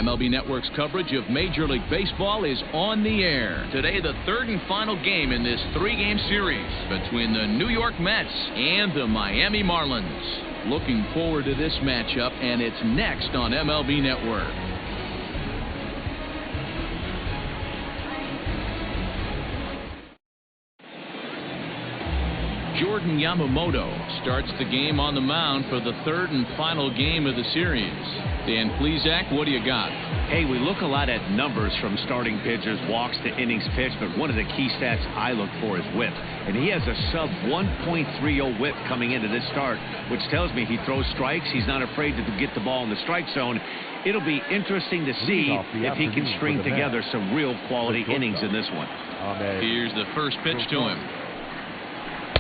MLB Network's coverage of Major League Baseball is on the air. Today, the third and final game in this three-game series between the New York Mets and the Miami Marlins. Looking forward to this matchup, and it's next on MLB Network. Jordan Yomamoto starts the game on the mound for the third and final game of the series. Dan Plesac, what do you got? Hey, we look a lot at numbers from starting pitchers, walks to innings pitched, but one of the key stats I look for is whip. And he has a sub 1.30 whip coming into this start, which tells me he throws strikes. He's not afraid to get the ball in the strike zone. It'll be interesting to see if he can string together some real quality innings in this one. Here's the first pitch to him.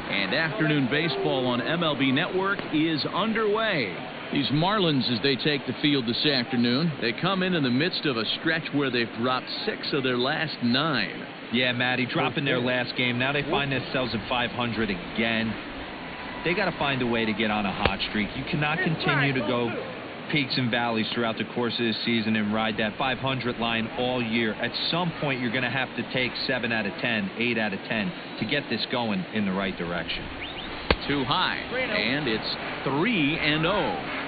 And afternoon baseball on MLB Network is underway. These Marlins, as they take the field this afternoon, they come in the midst of a stretch where they've dropped 6 of their last 9. Yeah, Matty, dropping their last game. Now they find themselves at 500 again. They got to find a way to get on a hot streak. You cannot continue to go peaks and valleys throughout the course of this season and ride that 500 line all year. At some point, you're going to have to take 7 out of 10, 8 out of 10 to get this going in the right direction. Too high, and it's 3-0.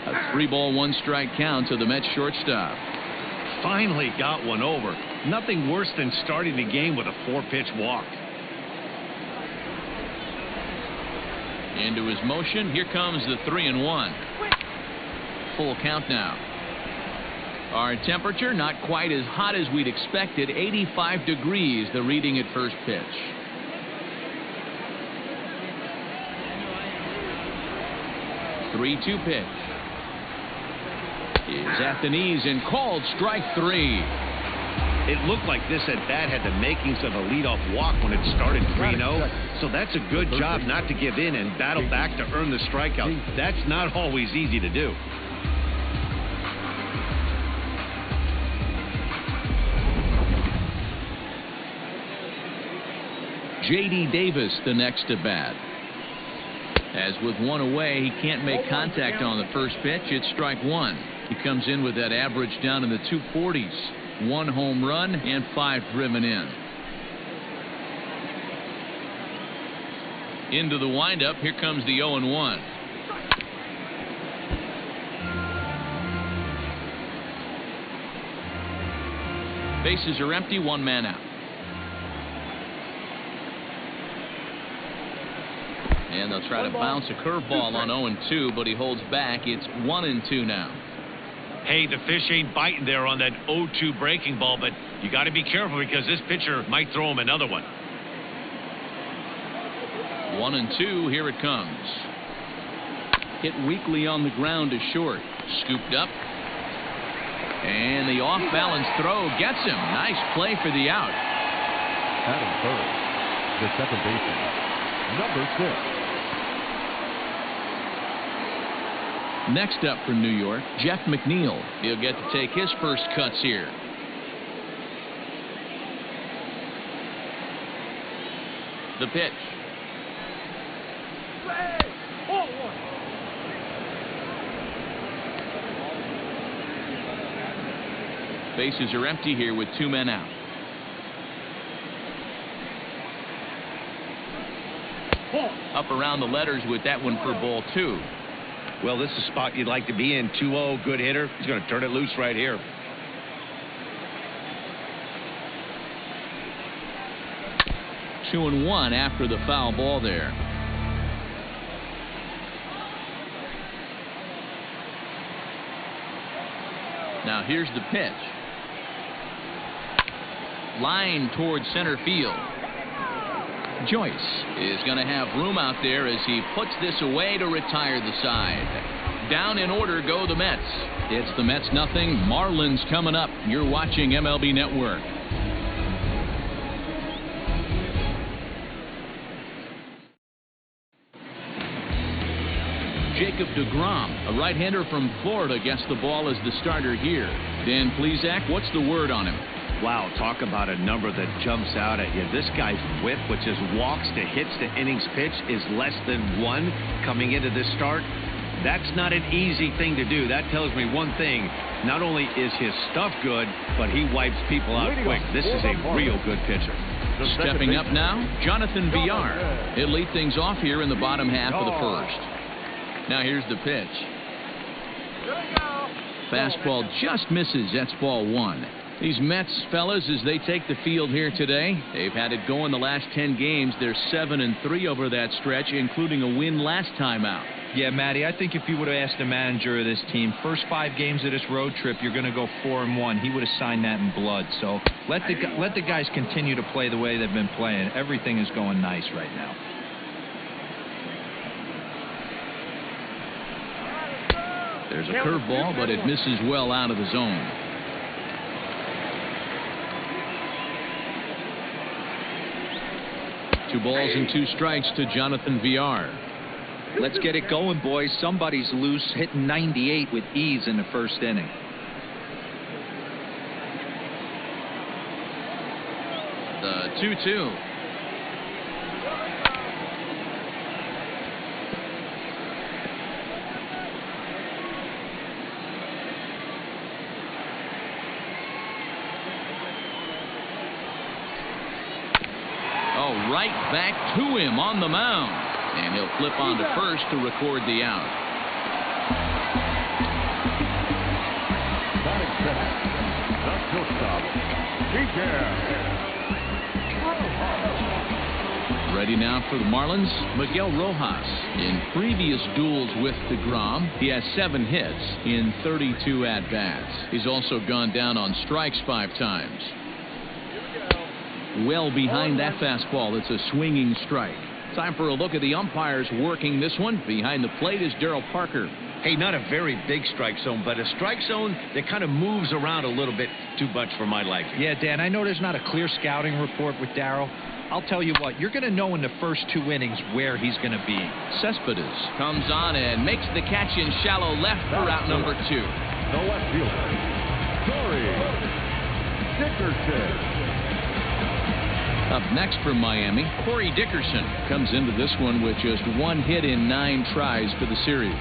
A 3-ball, 1-strike count to the Mets shortstop. Finally got one over. Nothing worse than starting the game with a 4-pitch walk. Into his motion. Here comes the 3-1. Full count now. Our temperature not quite as hot as we'd expected. 85 degrees, the reading at first pitch. Three-two pitch. Is at the knees and called strike 3. It looked like this at bat had the makings of a leadoff walk when it started 3-0. So that's a good job not to give in and battle back to earn the strikeout. That's not always easy to do. J.D. Davis, the next to bat. As with one away, he can't make contact on the first pitch. It's strike 1. He comes in with that average down in the 240s. 1 home run and 5 driven in. Into the windup. Here comes the 0-1. Bases are empty. 1 man out. And they'll try to bounce a curveball on 0-2, but he holds back. It's 1-2 now. Hey, the fish ain't biting there on that 0-2 breaking ball, but you got to be careful because this pitcher might throw him another one. 1-2, here it comes. Hit weakly on the ground to short. Scooped up. And the off-balance throw gets him. Nice play for the out. Adam Burr, the second baseman, number 6. Next up for New York, Jeff McNeil. He'll get to take his first cuts here. The pitch. Bases are empty here with 2 men out. Up around the letters with that one for ball 2. Well, this is a spot you'd like to be in. 2-0, good hitter. He's going to turn it loose right here. Two and 1 after the foul ball there. Now here's the pitch. Line towards center field. Joyce is going to have room out there as he puts this away to retire the side. Down in order go the Mets. It's the Mets nothing. Marlins coming up. You're watching MLB Network. Jacob deGrom, a right-hander from Florida, gets the ball as the starter here. Dan Plesac, what's the word on him? Wow, talk about a number that jumps out at you. This guy's whip, which is walks to hits to innings pitch, is less than 1 coming into this start. That's not an easy thing to do. That tells me one thing. Not only is his stuff good, but he wipes people out quick. This is a real good pitcher. Stepping up now, Jonathan Villar. He'll lead things off here in the bottom half of the first. Now here's the pitch. Fastball just misses. That's ball 1. These Mets, fellas, as they take the field here today, they've had it going the last 10 games. They're 7-3 over that stretch, including a win last time out. Yeah, Matty, I think if you would have asked the manager of this team, first 5 games of this road trip, you're going to go 4-1. He would have signed that in blood. So let the guys continue to play the way they've been playing. Everything is going nice right now. There's a curveball, but it misses well out of the zone. Two balls and 2 strikes to Jonathan Villar. Let's get it going, boys. Somebody's loose, hitting 98 with ease in the first inning. The 2-2. Oh, right back to him on the mound. And he'll flip on to first to record the out. Ready now for the Marlins, Miguel Rojas. In previous duels with deGrom, he has 7 hits in 32 at-bats. He's also gone down on strikes 5 times. Well behind that fastball, it's a swinging strike. Time for a look at the umpires working this one. Behind the plate is Darryl Parker. Hey, not a very big strike zone, but a strike zone that kind of moves around a little bit too much for my liking. Yeah, Dan, I know there's not a clear scouting report with Darryl. I'll tell you what, you're going to know in the first 2 innings where he's going to be. Cespedes comes on and makes the catch in shallow left for out number 2. The left fielder, Corey Dickerson. Up next from Miami, Corey Dickerson comes into this one with just 1 hit in 9 tries for the series.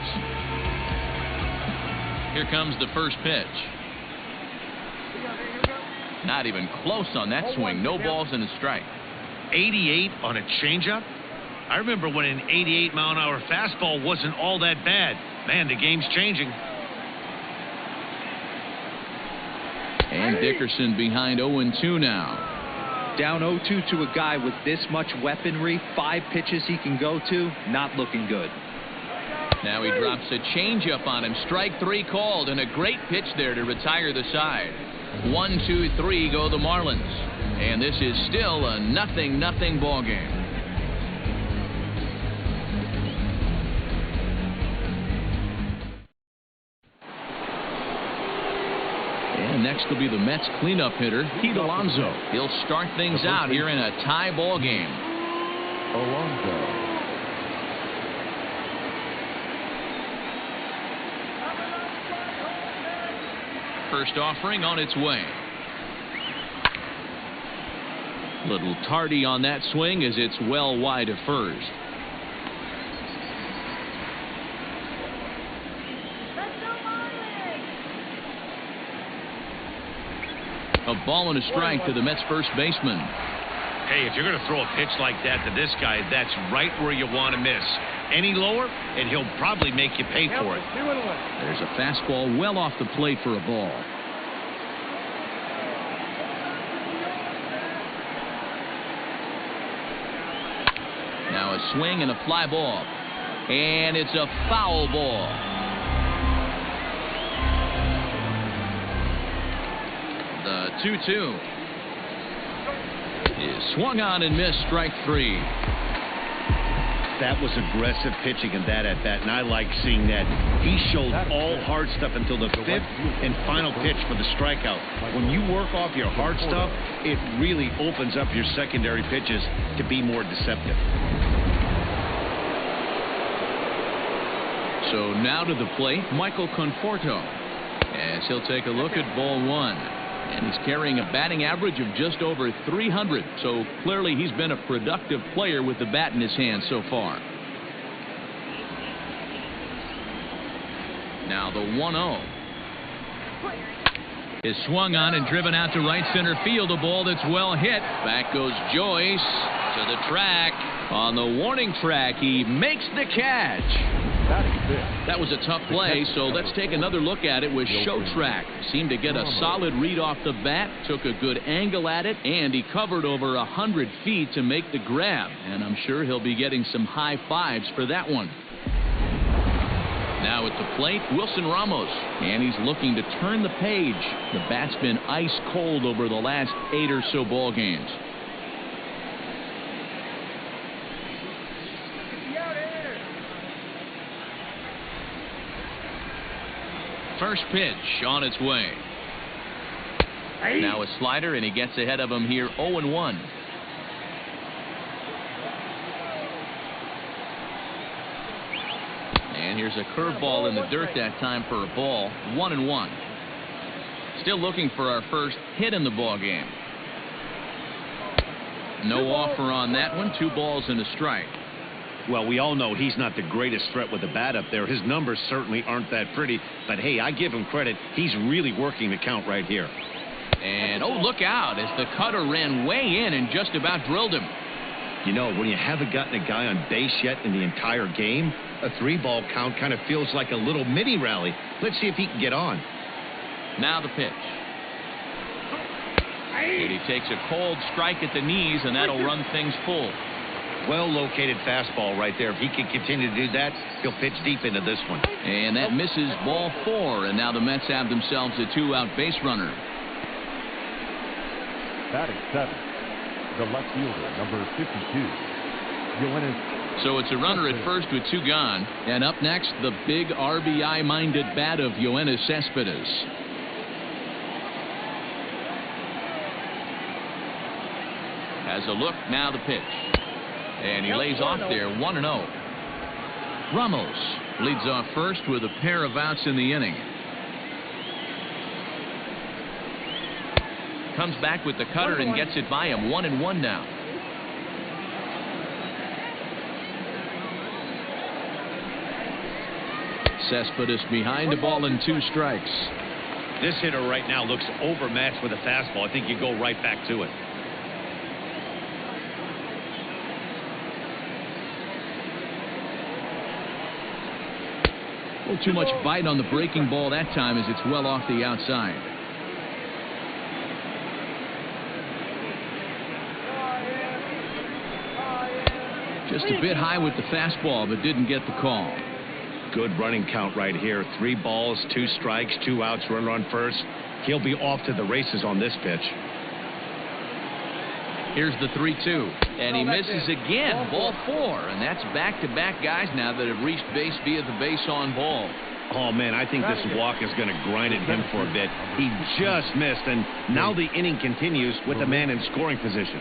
Here comes the first pitch. Not even close on that swing. No balls and a strike. 88 on a changeup? I remember when an 88-mile-an-hour fastball wasn't all that bad. Man, the game's changing. And Dickerson behind 0-2 now. Down 0-2 to a guy with this much weaponry, 5 pitches he can go to, not looking good. Now he drops a changeup on him. Strike 3 called, and a great pitch there to retire the side. 1-2-3 go the Marlins. And this is still a 0-0 ball game. And next will be the Mets cleanup hitter, Pete Alonso. He'll start things out here in a tie ball game. Alonso. First offering on its way. Little tardy on that swing as it's well wide of first. A ball and a strike to the Mets first baseman. Hey, if you're going to throw a pitch like that to this guy, that's right where you want to miss. Any lower, and he'll probably make you pay for it. There's a fastball well off the plate for a ball. Now a swing and a fly ball. And it's a foul ball. The 2-2 is swung on and missed, strike 3. That was aggressive pitching in that at bat, and I like seeing that. He showed all hard stuff until the 5th and final pitch for the strikeout. When you work off your hard stuff, it really opens up your secondary pitches to be more deceptive. So now to the plate, Michael Conforto, as he'll take a look at ball 1. And he's carrying a batting average of just over 300. So clearly he's been a productive player with the bat in his hand so far. Now the 1-0 is swung on and driven out to right center field. A ball that's well hit. Back goes Joyce to the track. On the warning track, he makes the catch. That was a tough play, so let's take another look at it with Show Track. Seemed to get a solid read off the bat, took a good angle at it, and he covered over 100 feet to make the grab. And I'm sure he'll be getting some high fives for that one. Now at the plate, Wilson Ramos, and he's looking to turn the page. The bat's been ice cold over the last 8 or so ball games. First pitch on its way. Now a slider, and he gets ahead of him here, 0-1. And here's a curveball in the dirt that time for a ball. 1-1. Still looking for our first hit in the ball game. No offer on that one. 2 balls and a strike. Well, we all know he's not the greatest threat with the bat up there. His numbers certainly aren't that pretty. But, hey, I give him credit. He's really working the count right here. And, oh, look out as the cutter ran way in and just about drilled him. You know, when you haven't gotten a guy on base yet in the entire game, a 3-ball count kind of feels like a little mini rally. Let's see if he can get on. Now the pitch. And he takes a cold strike at the knees, and that'll run things full. Well-located fastball right there. If he can continue to do that, he'll pitch deep into this one. And that misses, ball 4, and now the Mets have themselves a 2-out base runner. Batting 7, the left fielder, number 52, Yoenis. So it's a runner at first with 2 gone. And up next, the big RBI-minded bat of Yoenis Cespedes. Has a look, now the pitch. And he lays off there, 1-0. Ramos leads off first with a pair of outs in the inning. Comes back with the cutter and gets it by him, 1-1 now. Cespedes behind, a ball and 2 strikes. This hitter right now looks overmatched with a fastball. I think you go right back to it. Too much bite on the breaking ball that time as it's well off the outside. Just a bit high with the fastball, but didn't get the call. Good running count right here. 3 balls, 2 strikes, 2 outs, runner on first. He'll be off to the races on this pitch. Here's the 3-2, and he misses again. Ball 4, and that's back-to-back guys now that have reached base via the base on ball. Oh, man, I think this walk is going to grind at him for a bit. He just missed, and now the inning continues with a man in scoring position.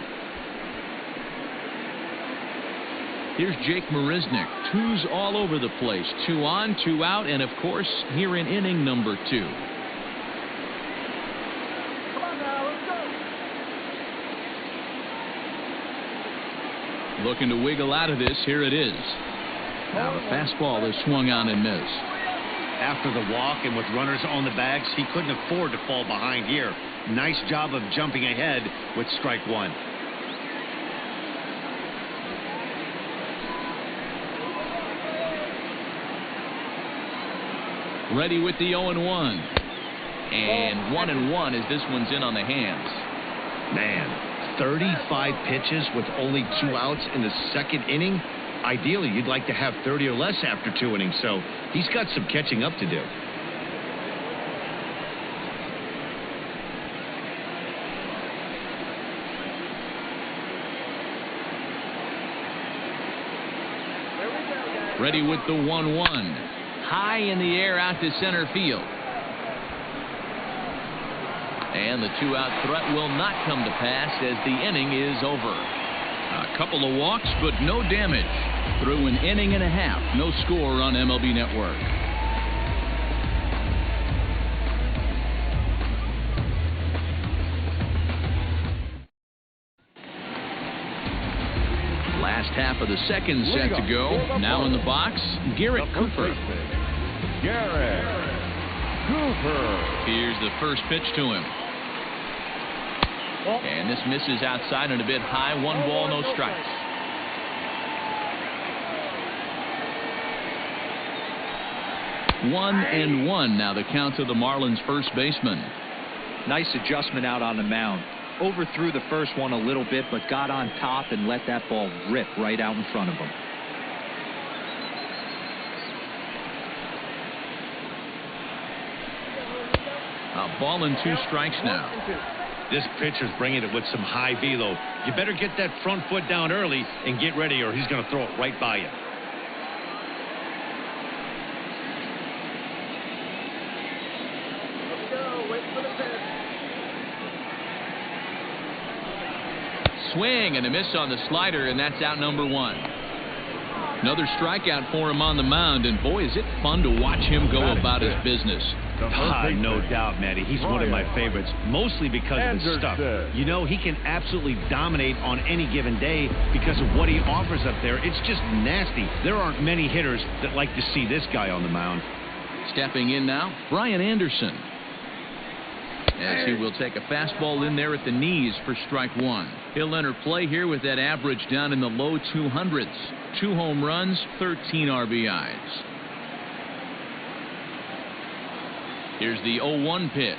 Here's Jake Marisnick. 2s all over the place. 2 on, 2 out, and, of course, here in inning number 2. Looking to wiggle out of this. Here it is. Now the fastball is swung on and missed. After the walk and with runners on the bags, he couldn't afford to fall behind here. Nice job of jumping ahead with strike 1. Ready with the 0-1. And 1-1 as this one's in on the hands. Man, 35 pitches with only 2 outs in the second inning. Ideally, you'd like to have 30 or less after 2 innings, so he's got some catching up to do. Ready with the 1-1. High in the air out to center field. And the 2-out threat will not come to pass as the inning is over. A couple of walks, but no damage. Through an inning and a half. No score on MLB Network. Last half of the second set to go. Now in the box, Garrett Cooper. Garrett Cooper. Here's the first pitch to him. And this misses outside and a bit high. 1 ball, no strikes. One and one now the count to the Marlins first baseman. Nice adjustment out on the mound. Overthrew the first one a little bit, but got on top and let that ball rip right out in front of him. A ball and 2 strikes now. This pitcher's bringing it with some high velo. You better get that front foot down early and get ready, or he's going to throw it right by you. Swing and a miss on the slider, and that's out number 1. Another strikeout for him on the mound, and boy, is it fun to watch him go about his business. No doubt, Matty. He's one of my favorites, mostly because of his stuff. You know, he can absolutely dominate on any given day because of what he offers up there. It's just nasty. There aren't many hitters that like to see this guy on the mound. Stepping in now, Brian Anderson. As he will take a fastball in there at the knees for strike 1. He'll enter play here with that average down in the low 200s. 2 home runs, 13 RBIs. Here's the 0-1 pitch.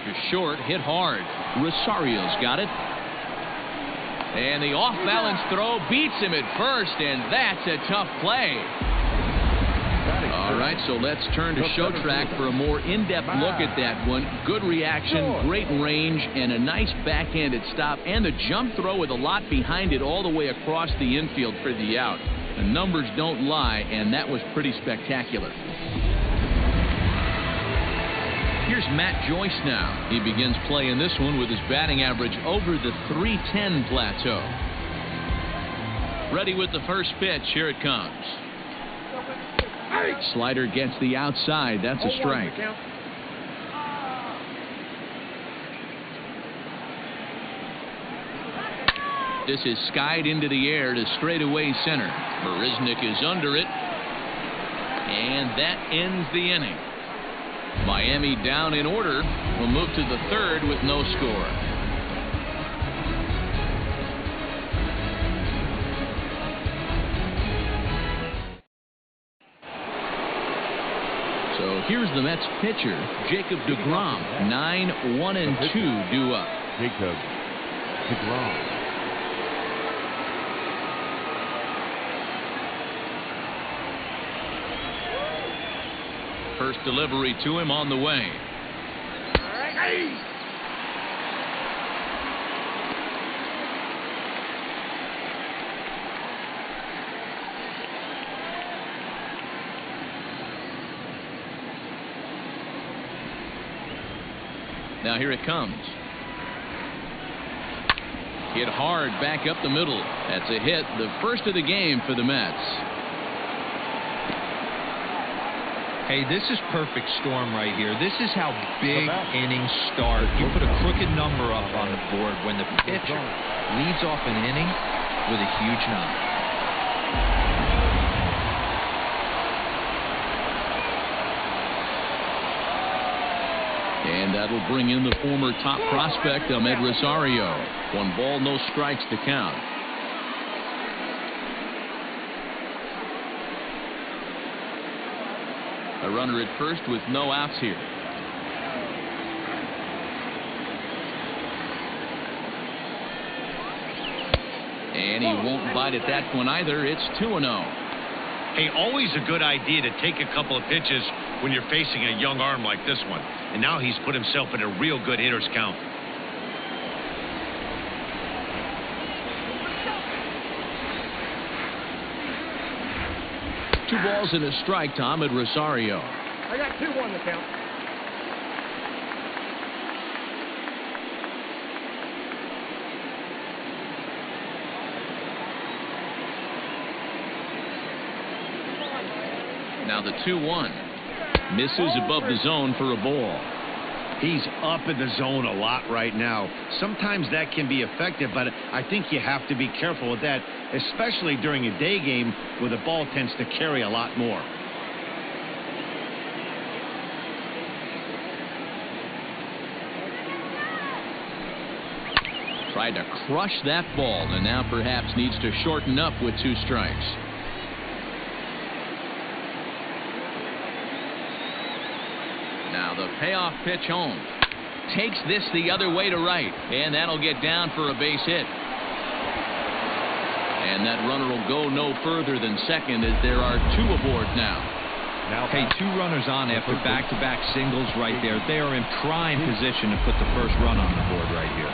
To short, hit hard. Rosario's got it. And the off-balance throw beats him at first, and that's a tough play. All right, so let's turn to Show Track for a more in-depth look at that one. Good reaction, great range, and a nice backhanded stop, and the jump throw with a lot behind it all the way across the infield for the out. The numbers don't lie, and that was pretty spectacular. Here's Matt Joyce now. He begins play in this one with his batting average over the .310 plateau. Ready with the first pitch. Here it comes. Slider gets the outside. That's a strike. This is skied into the air to straightaway center. Marisnick is under it. And that ends the inning. Miami down in order. Will move to the 3rd with no score. So here's the Mets pitcher, Jacob deGrom. 9-1-2 due up. Jacob deGrom. First delivery to him on the way. Now here it comes. Hit hard back up the middle. That's a hit, the first of the game for the Mets. Hey, this is perfect storm right here. This is how big innings start. You put a crooked number up on the board when the pitcher leads off an inning with a huge knock. And that'll bring in the former top prospect, Ahmed Rosario. 1 ball, no strikes to count. A runner at first with no outs here. And he won't bite at that one either. It's 2-0. Hey, always a good idea to take a couple of pitches when you're facing a young arm like this one. And now he's put himself in a real good hitter's count. Two balls and a strike to Ahmed Rosario. I got 2-1 to count. Now the 2-1. Misses above the zone for a ball. He's up in the zone a lot right now. Sometimes that can be effective, but I think you have to be careful with that, especially during a day game where the ball tends to carry a lot more. Tried to crush that ball, and now perhaps needs to shorten up with 2 strikes. Now the payoff pitch home. Takes this the other way to right, and that'll get down for a base hit. And that runner will go no further than second as there are 2 aboard now. Hey, 2 runners on after back-to-back singles right there. They are in prime position to put the first run on the board right here.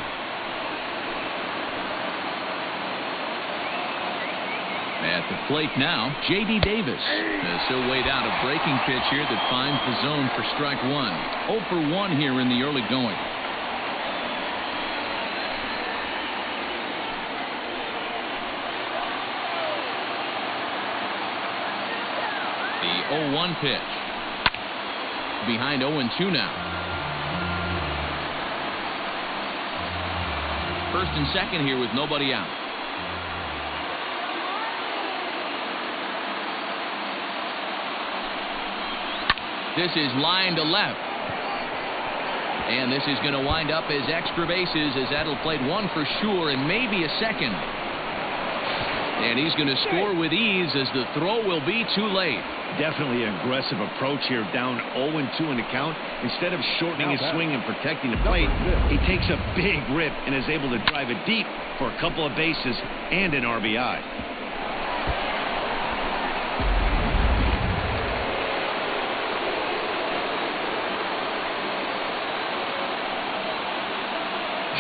At the plate now, J.D. Davis. He'll wait out a breaking pitch here that finds the zone for strike 1. 0 for 1 here in the early going. The 0-1 pitch. Behind 0-2 now. First and second here with nobody out. This is line to left. And this is going to wind up as extra bases, as that'll play 1 for sure and maybe a second. And he's going to score with ease as the throw will be too late. Definitely an aggressive approach here, down 0-2 in the count. Instead of shortening his swing and protecting the plate, he takes a big rip and is able to drive it deep for a couple of bases and an RBI.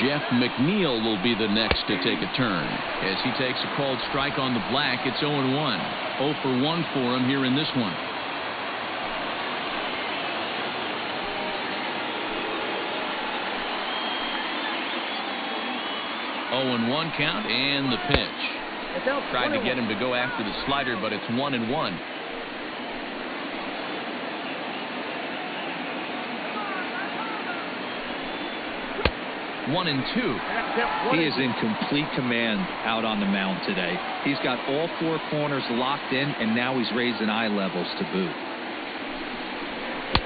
Jeff McNeil will be the next to take a turn as he takes a called strike on the black. It's 0-1. 0 for 1 for him here in this one. Oh, 0-1 count, and the pitch. Tried to get him to go after the slider, but it's 1-1. One and 2. He is in complete command out on the mound today. He's got all 4 corners locked in, and now he's raising eye levels to boot.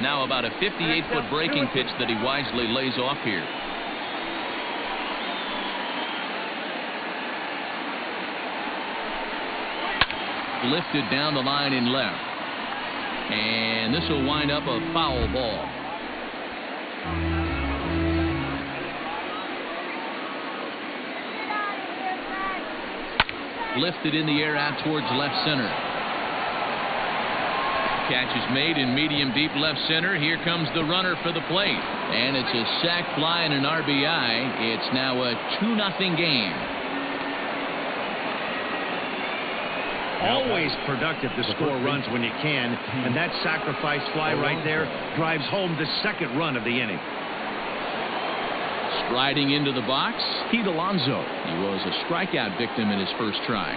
Now about a 58-foot breaking pitch that he wisely lays off here. Lifted down the line in left. And this will wind up a foul ball. Lifted in the air out towards left center. Catch is made in medium deep left center. Here comes the runner for the plate. And it's a sac fly and an RBI. It's now a 2-0 game. Always productive to score runs when you can. And that sacrifice fly right there drives home the second run of the inning. Striding into the box, Pete Alonso. He was a strikeout victim in his first try.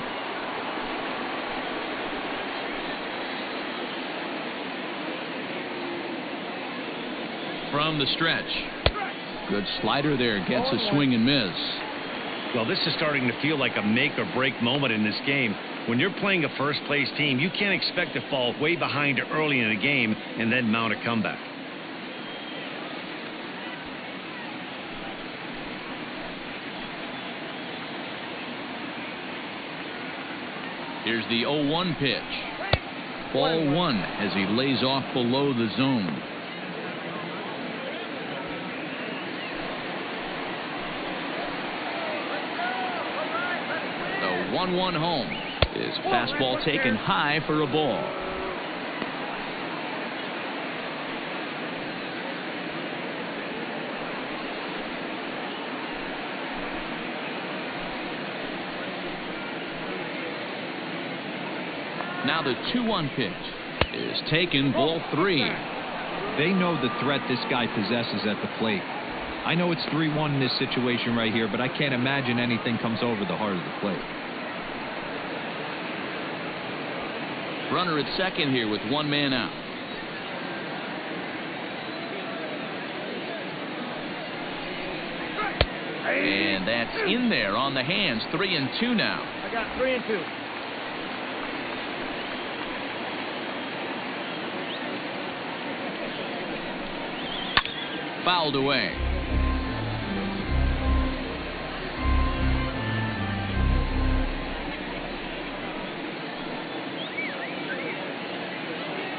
From the stretch. Good slider there. Gets a swing and miss. Well, this is starting to feel like a make or break moment in this game. When you're playing a first place team, you can't expect to fall way behind early in the game and then mount a comeback. Here's the 0-1 pitch. Ball 1 as he lays off below the zone. The 1-1 home. His fastball taken high for a ball. Now the 2-1 pitch is taken, ball 3. They know the threat this guy possesses at the plate. I know it's 3-1 in this situation right here, but I can't imagine anything comes over the heart of the plate. Runner at second here with 1 man out. And that's in there on the hands. 3-2 now. I got 3-2. Fouled away.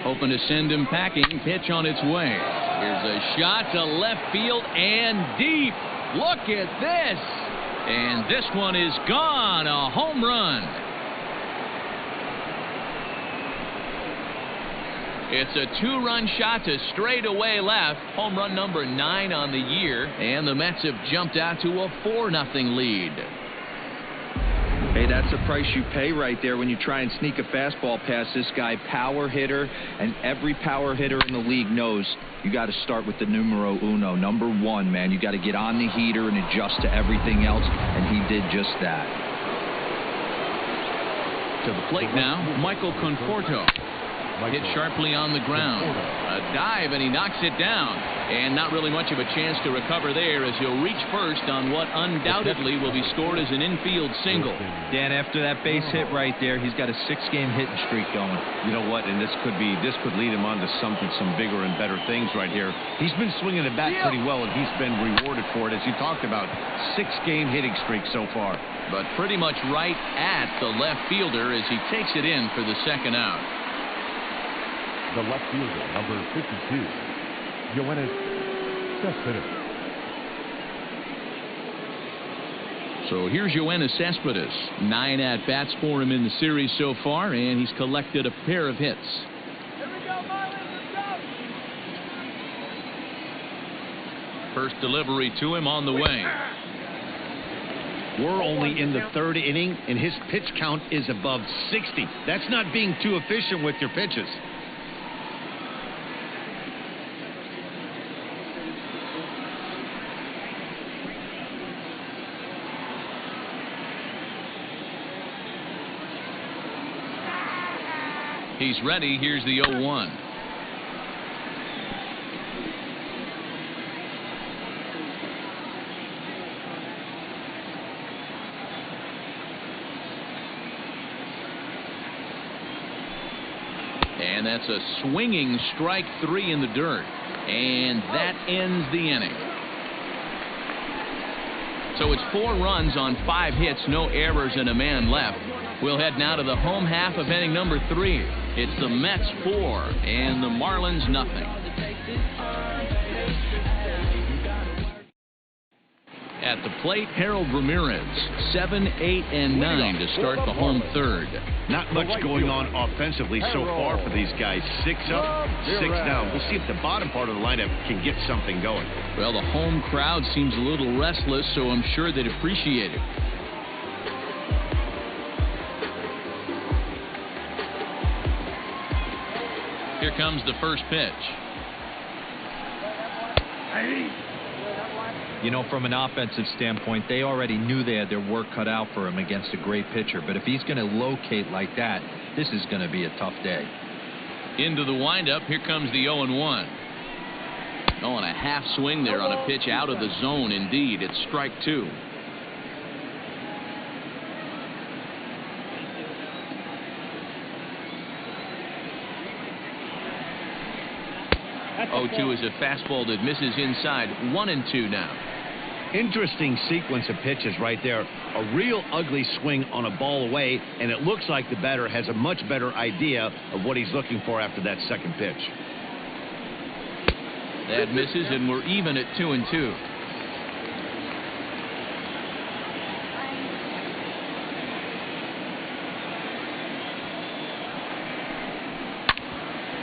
Hoping to send him packing. Pitch on its way. Here's a shot to left field and deep. Look at this. And this one is gone. A home run. It's a 2-run shot to straightaway left. Home run number 9 on the year. And the Mets have jumped out to a 4-0 lead. Hey, that's the price you pay right there when you try and sneak a fastball past this guy. Power hitter, and every power hitter in the league knows you got to start with the numero uno, number 1, man. You got to get on the heater and adjust to everything else, and he did just that. To the plate now, Michael Conforto. Hit sharply on the ground. A dive, and he knocks it down. And not really much of a chance to recover there as he'll reach first on what undoubtedly will be scored as an infield single. Dan, after that base hit right there, he's got a 6-game hitting streak going. You know what? And this could lead him on to some bigger and better things right here. He's been swinging the bat pretty well, and he's been rewarded for it, as you talked about. 6-game hitting streak so far. But pretty much right at the left fielder as he takes it in for the second out. The left fielder, number 52, Yoenis. So here's Yoenis Cespedes. 9 at-bats for him in the series so far, and he's collected a pair of hits. Here we go, Marlins. Let's go. First delivery to him on the way. We're only in the 3rd inning, and his pitch count is above 60. That's not being too efficient with your pitches. He's ready. Here's the 0-1. And that's a swinging strike 3 in the dirt. And that ends the inning. So it's 4 runs on 5 hits, no errors, and a man left. We'll head now to the home half of inning number 3. It's the Mets 4 and the Marlins nothing. At the plate, Harold Ramirez, 7, 8, and 9 to start the home 3rd. Not much going on offensively so far for these guys. 6 up, 6 down. We'll see if the bottom part of the lineup can get something going. Well, the home crowd seems a little restless, so I'm sure they'd appreciate it. Here comes the first pitch. You know, from an offensive standpoint, they already knew they had their work cut out for him against a great pitcher. But if he's going to locate like that, this is going to be a tough day. Into the windup, here comes the 0-1. Oh, and a half swing there on a pitch out of the zone. Indeed, it's strike 2. 0-2 is a fastball that misses inside. 1-2 now. Interesting sequence of pitches right there. A real ugly swing on a ball away, and it looks like the batter has a much better idea of what he's looking for after that second pitch. That misses, and we're even at 2-2.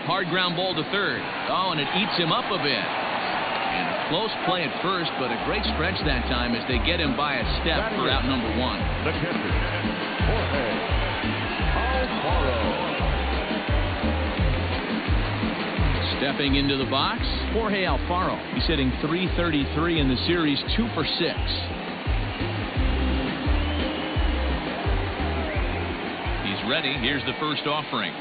Hard ground ball to third. Oh, and it eats him up a bit. And a close play at first, but a great stretch that time as they get him by a step for out number 1. The catcher, Jorge Alfaro. Stepping into the box, Jorge Alfaro. He's hitting .333 in the series, 2 for 6. He's ready. Here's the first offering.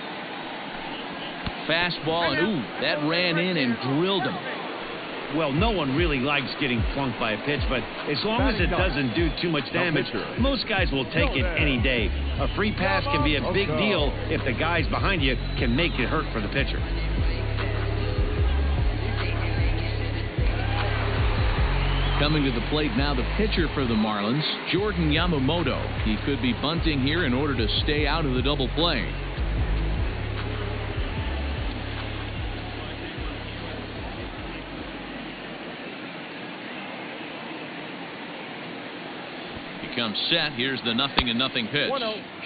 Fastball, and ooh, that ran in and drilled him. Well, no one really likes getting plunked by a pitch, but as long as it doesn't do too much damage, most guys will take it any day. A free pass can be a big deal if the guys behind you can make it hurt for the pitcher. Coming to the plate now, the pitcher for the Marlins, Jordan Yomamoto. He could be bunting here in order to stay out of the double play. He comes set. Here's the 0-0 pitch.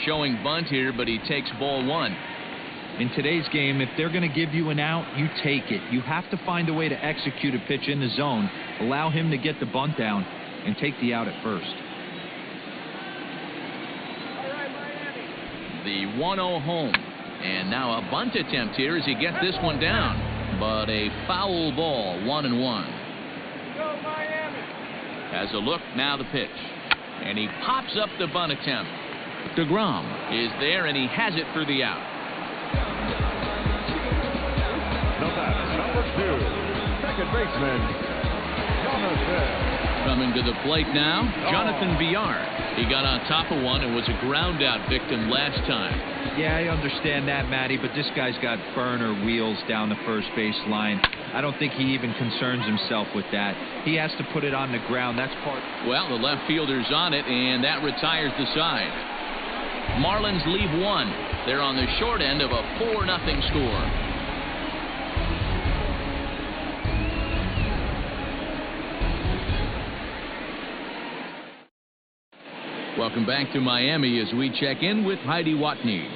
Showing bunt here, but he takes ball one. In today's game, if they're going to give you an out, you take it. You have to find a way to execute a pitch in the zone, allow him to get the bunt down, and take the out at first. The 1-0 home. And now a bunt attempt here as he gets this one down. But a foul ball, 1-1. Has a look, now the pitch. And he pops up the bunt attempt. deGrom is there, and he has it for the out. Number 2, second baseman, Jonathan. Coming to the plate now, Jonathan Villar. He got on top of one and was a ground out victim last time. Yeah, I understand that, Matty, but this guy's got burner wheels down the first base line. I don't think he even concerns himself with that. He has to put it on the ground. That's part. Well, the left fielder's on it, and that retires the side. Marlins leave one. They're on the short end of a 4-0 score. Welcome back to Miami as we check in with Heidi Watney.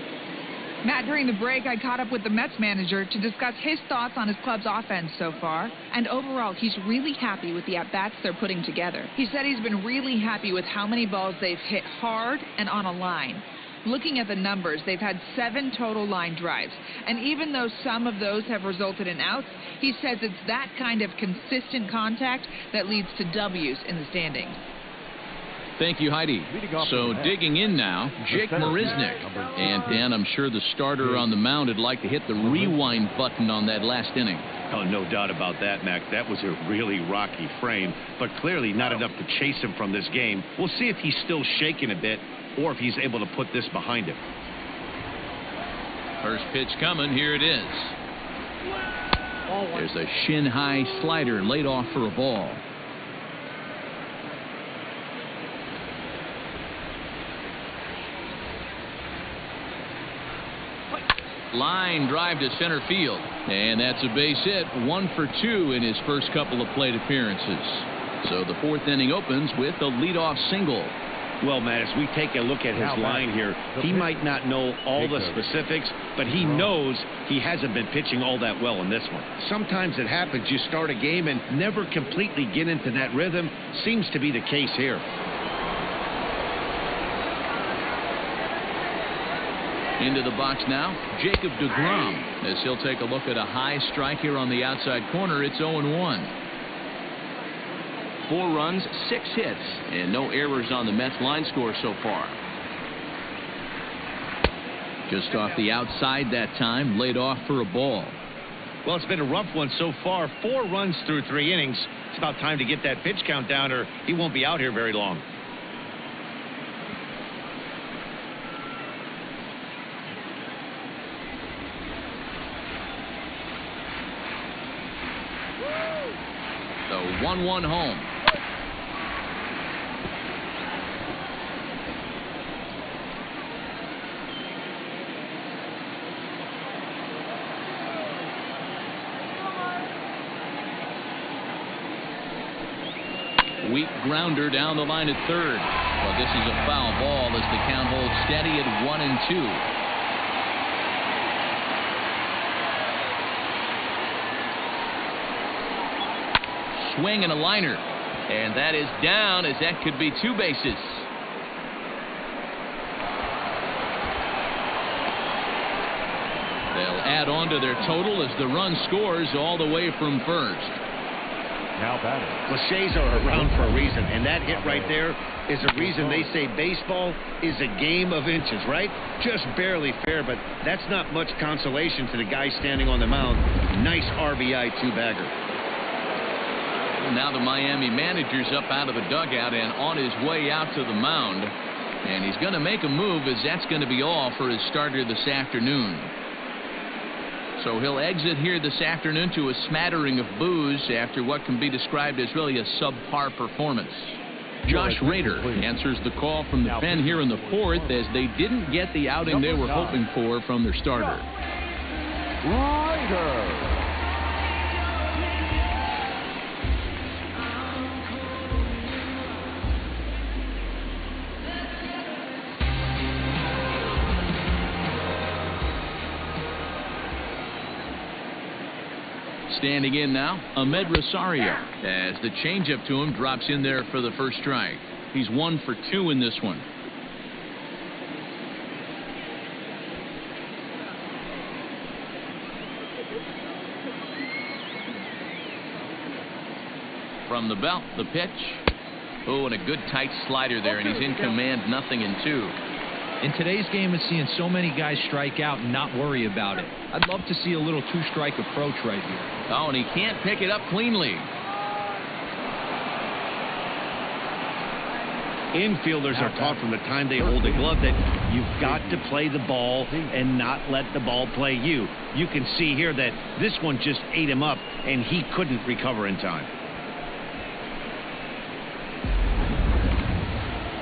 Matt, during the break, I caught up with the Mets manager to discuss his thoughts on his club's offense so far. And overall, he's really happy with the at-bats they're putting together. He said he's been really happy with how many balls they've hit hard and on a line. Looking at the numbers, they've had 7 total line drives. And even though some of those have resulted in outs, he says it's that kind of consistent contact that leads to W's in the standings. Thank you, Heidi. So digging in now, Jake Marisnick. And Dan, I'm sure the starter on the mound would like to hit the rewind button on that last inning. Oh, no doubt about that, Mac. That was a really rocky frame, but clearly not enough to chase him from this game. We'll see if he's still shaking a bit or if he's able to put this behind him. First pitch coming. Here it is. There's a shin-high slider laid off for a ball. Line drive to center field. And that's a base hit. 1 for 2 in his first couple of plate appearances. So the 4th inning opens with a leadoff single. Well, Matt, as we take a look at his line here, he might not know all the specifics, but he knows he hasn't been pitching all that well in this one. Sometimes it happens. You start a game and never completely get into that rhythm. Seems to be the case here. Into the box now, Jacob deGrom, as he'll take a look at a high strike here on the outside corner. It's 0-1. 4 runs, 6 hits, and no errors on the Mets line score so far. Just off the outside that time, laid off for a ball. Well, it's been a rough one so far. 4 runs through 3 innings. It's about time to get that pitch count down, or he won't be out here very long. The 1-1 home. Weak grounder down the line at third. Well, this is a foul ball as the count holds steady at 1-2. Swing and a liner, and that is down, as that could be 2 bases. They'll add on to their total as the run scores all the way from first. Now batting. Clichés are around for a reason, and that hit right there is a reason they say baseball is a game of inches, right? Just barely fair, but that's not much consolation to the guy standing on the mound. Nice RBI 2-bagger. Now the Miami manager's up out of the dugout and on his way out to the mound. And he's going to make a move, as that's going to be all for his starter this afternoon. So he'll exit here this afternoon to a smattering of boos after what can be described as really a subpar performance. Josh Rader answers the call from the pen here in the fourth, as they didn't get the outing they were hoping for from their starter. Rader. Standing in now, Ahmed Rosario, as the changeup to him drops in there for the first strike. He's 1 for 2 in this one. From the belt, the pitch. Oh, and a good tight slider there, and he's in command, 0-2. In today's game, it's seeing so many guys strike out and not worry about it. I'd love to see a little two-strike approach right here. Oh, and he can't pick it up cleanly. Infielders are taught from the time they hold a glove that you've got to play the ball and not let the ball play you. You can see here that this one just ate him up, and he couldn't recover in time.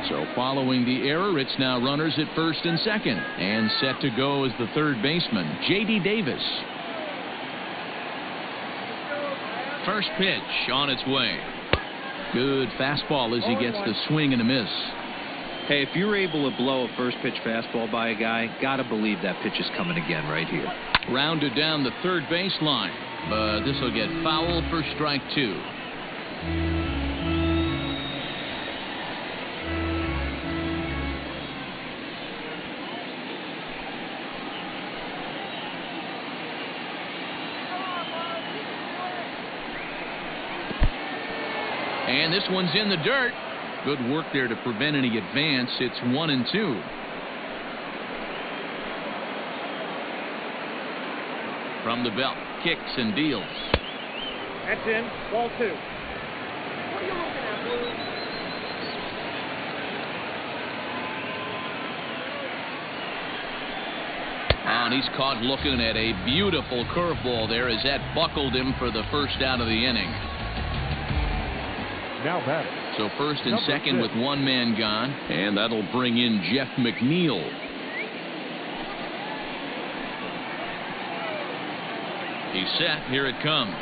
So following the error, it's now runners at first and second, and set to go as the third baseman, J.D. Davis. First pitch on its way. Good fastball as he gets the swing and a miss. Hey, if you're able to blow a first pitch fastball by a guy, gotta believe that pitch is coming again right here. Rounded down the third baseline, but this will get foul for strike 2. And this one's in the dirt. Good work there to prevent any advance. It's 1-2. From the belt, kicks and deals. That's in. Ball 2. What are you looking at, Blue? And he's caught looking at a beautiful curveball there, as that buckled him for the first out of the inning. Now batting. So first and second with one man gone, and that'll bring in Jeff McNeil. He's set. Here it comes.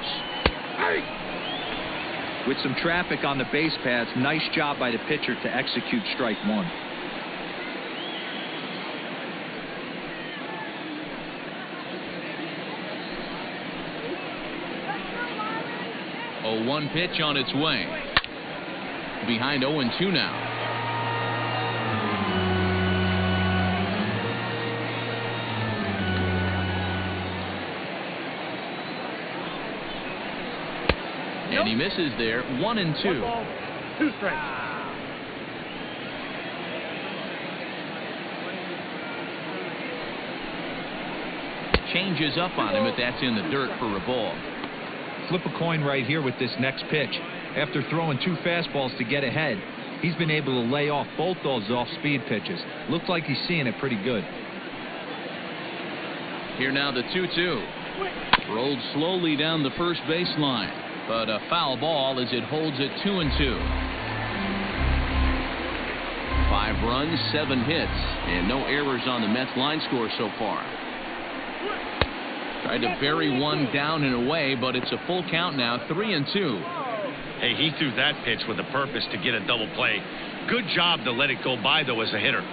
With some traffic on the base paths, nice job by the pitcher to execute strike 1. Oh, 1 pitch on its way. Behind 0-2 now. And he misses there. 1-2. 2 strikes. Changes up on him, but that's in the dirt for a ball. Flip a coin right here with this next pitch. After throwing 2 fastballs to get ahead, he's been able to lay off both those off-speed pitches. Looks like he's seeing it pretty good. Here now the 2-2. Rolled slowly down the first baseline, but a foul ball as it holds it 2-2. 5 runs, 7 hits, and no errors on the Mets line score so far. Tried to bury one down and away, but it's a full count now, 3-2. Hey, he threw that pitch with a purpose to get a double play. Good job to let it go by, though, as a hitter.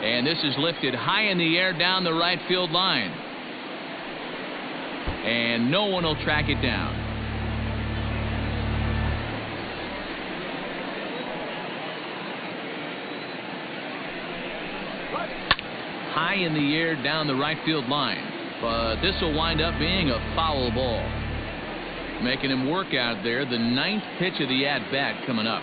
And this is lifted high in the air down the right field line. And no one will track it down. High in the air down the right field line. But this will wind up being a foul ball. Making him work out there. The 9th pitch of the at-bat coming up.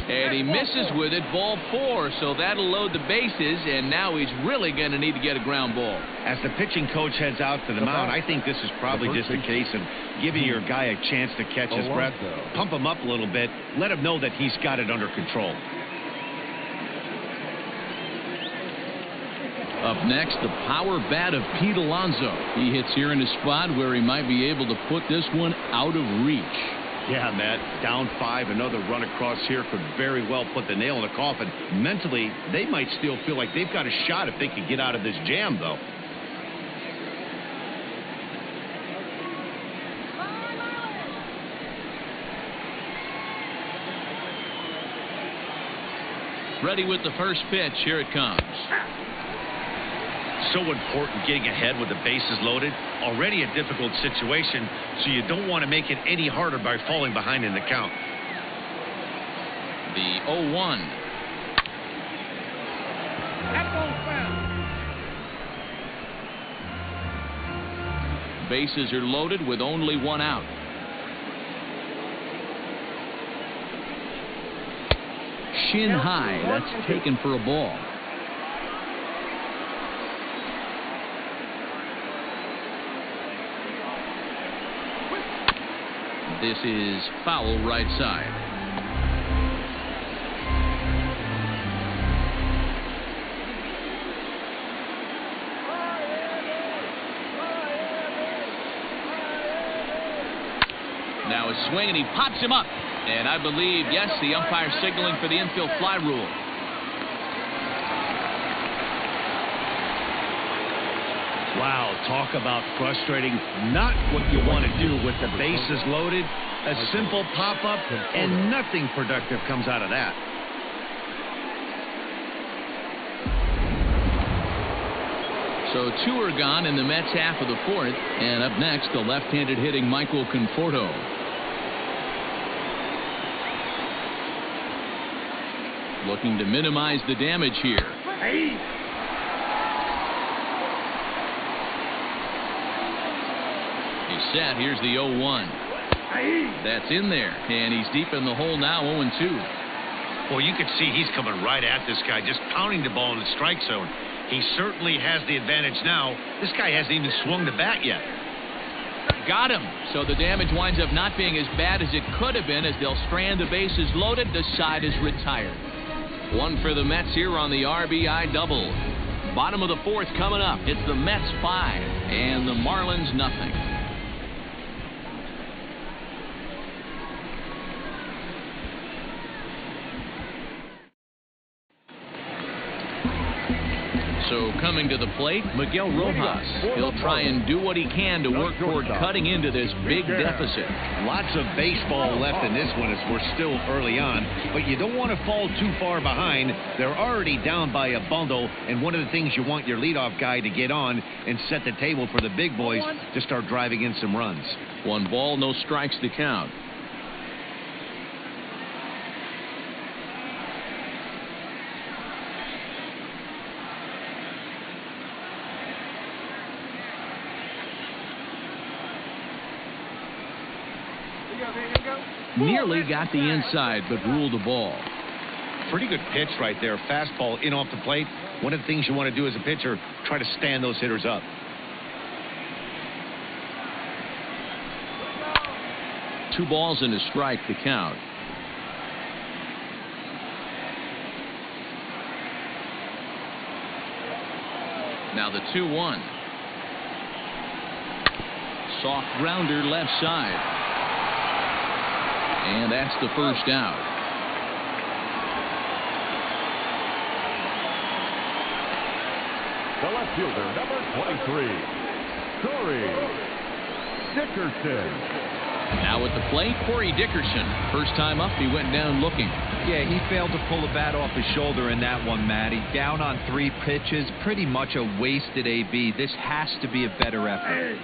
And he misses with it, ball 4, so that'll load the bases, and now he's really going to need to get a ground ball. As the pitching coach heads out to the mound, I think this is probably just a case of giving your guy a chance to catch his breath, pump him up a little bit, let him know that he's got it under control. Up next, the power bat of Pete Alonso. He hits here in a spot where he might be able to put this one out of reach. Yeah, Matt, down 5, another run across here could very well put the nail in the coffin. Mentally, they might still feel like they've got a shot if they could get out of this jam, though. Ready with the first pitch. Here it comes. So important getting ahead with the bases loaded. Already a difficult situation, so you don't want to make it any harder by falling behind in the count. The 0-1. That ball's foul. Bases are loaded with only 1 out. Shin high. That's taken for a ball. This is foul right side. Now a swing, and he pops him up. And I believe, yes, the umpire signaling for the infield fly rule. Wow, talk about frustrating. Not what you want to do with the bases loaded. A simple pop-up, and nothing productive comes out of that. So 2 are gone in the Mets half of the 4th. And up next, the left-handed hitting Michael Conforto. Looking to minimize the damage here. He's set. Here's the 0-1. That's in there, and he's deep in the hole now, 0-2. Well, you can see he's coming right at this guy, just pounding the ball in the strike zone. He certainly has the advantage now. This guy hasn't even swung the bat yet. Got him. So the damage winds up not being as bad as it could have been as they'll strand the bases loaded. The side is retired. 1 for the Mets here on the RBI double. Bottom of the 4th coming up. It's the Mets 5 and the Marlins nothing. So coming to the plate, Miguel Rojas. He'll try and do what he can to work toward cutting into this big deficit. Lots of baseball left in this one as we're still early on, but you don't want to fall too far behind. They're already down by a bundle, and one of the things you want your leadoff guy to get on and set the table for the big boys to start driving in some runs. 1 ball, no strikes to count. Nearly got the inside, but ruled the ball. Pretty good pitch right there. Fastball in off the plate. One of the things you want to do as a pitcher, try to stand those hitters up. Two balls and a strike to count. Now the 2-1. Soft grounder left side. And that's the first out. The left fielder, number 23, Corey Dickerson. Now at the plate, Corey Dickerson. First time up, he went down looking. Yeah, he failed to pull the bat off his shoulder in that one, Matty. Down on 3 pitches, pretty much a wasted AB. This has to be a better effort.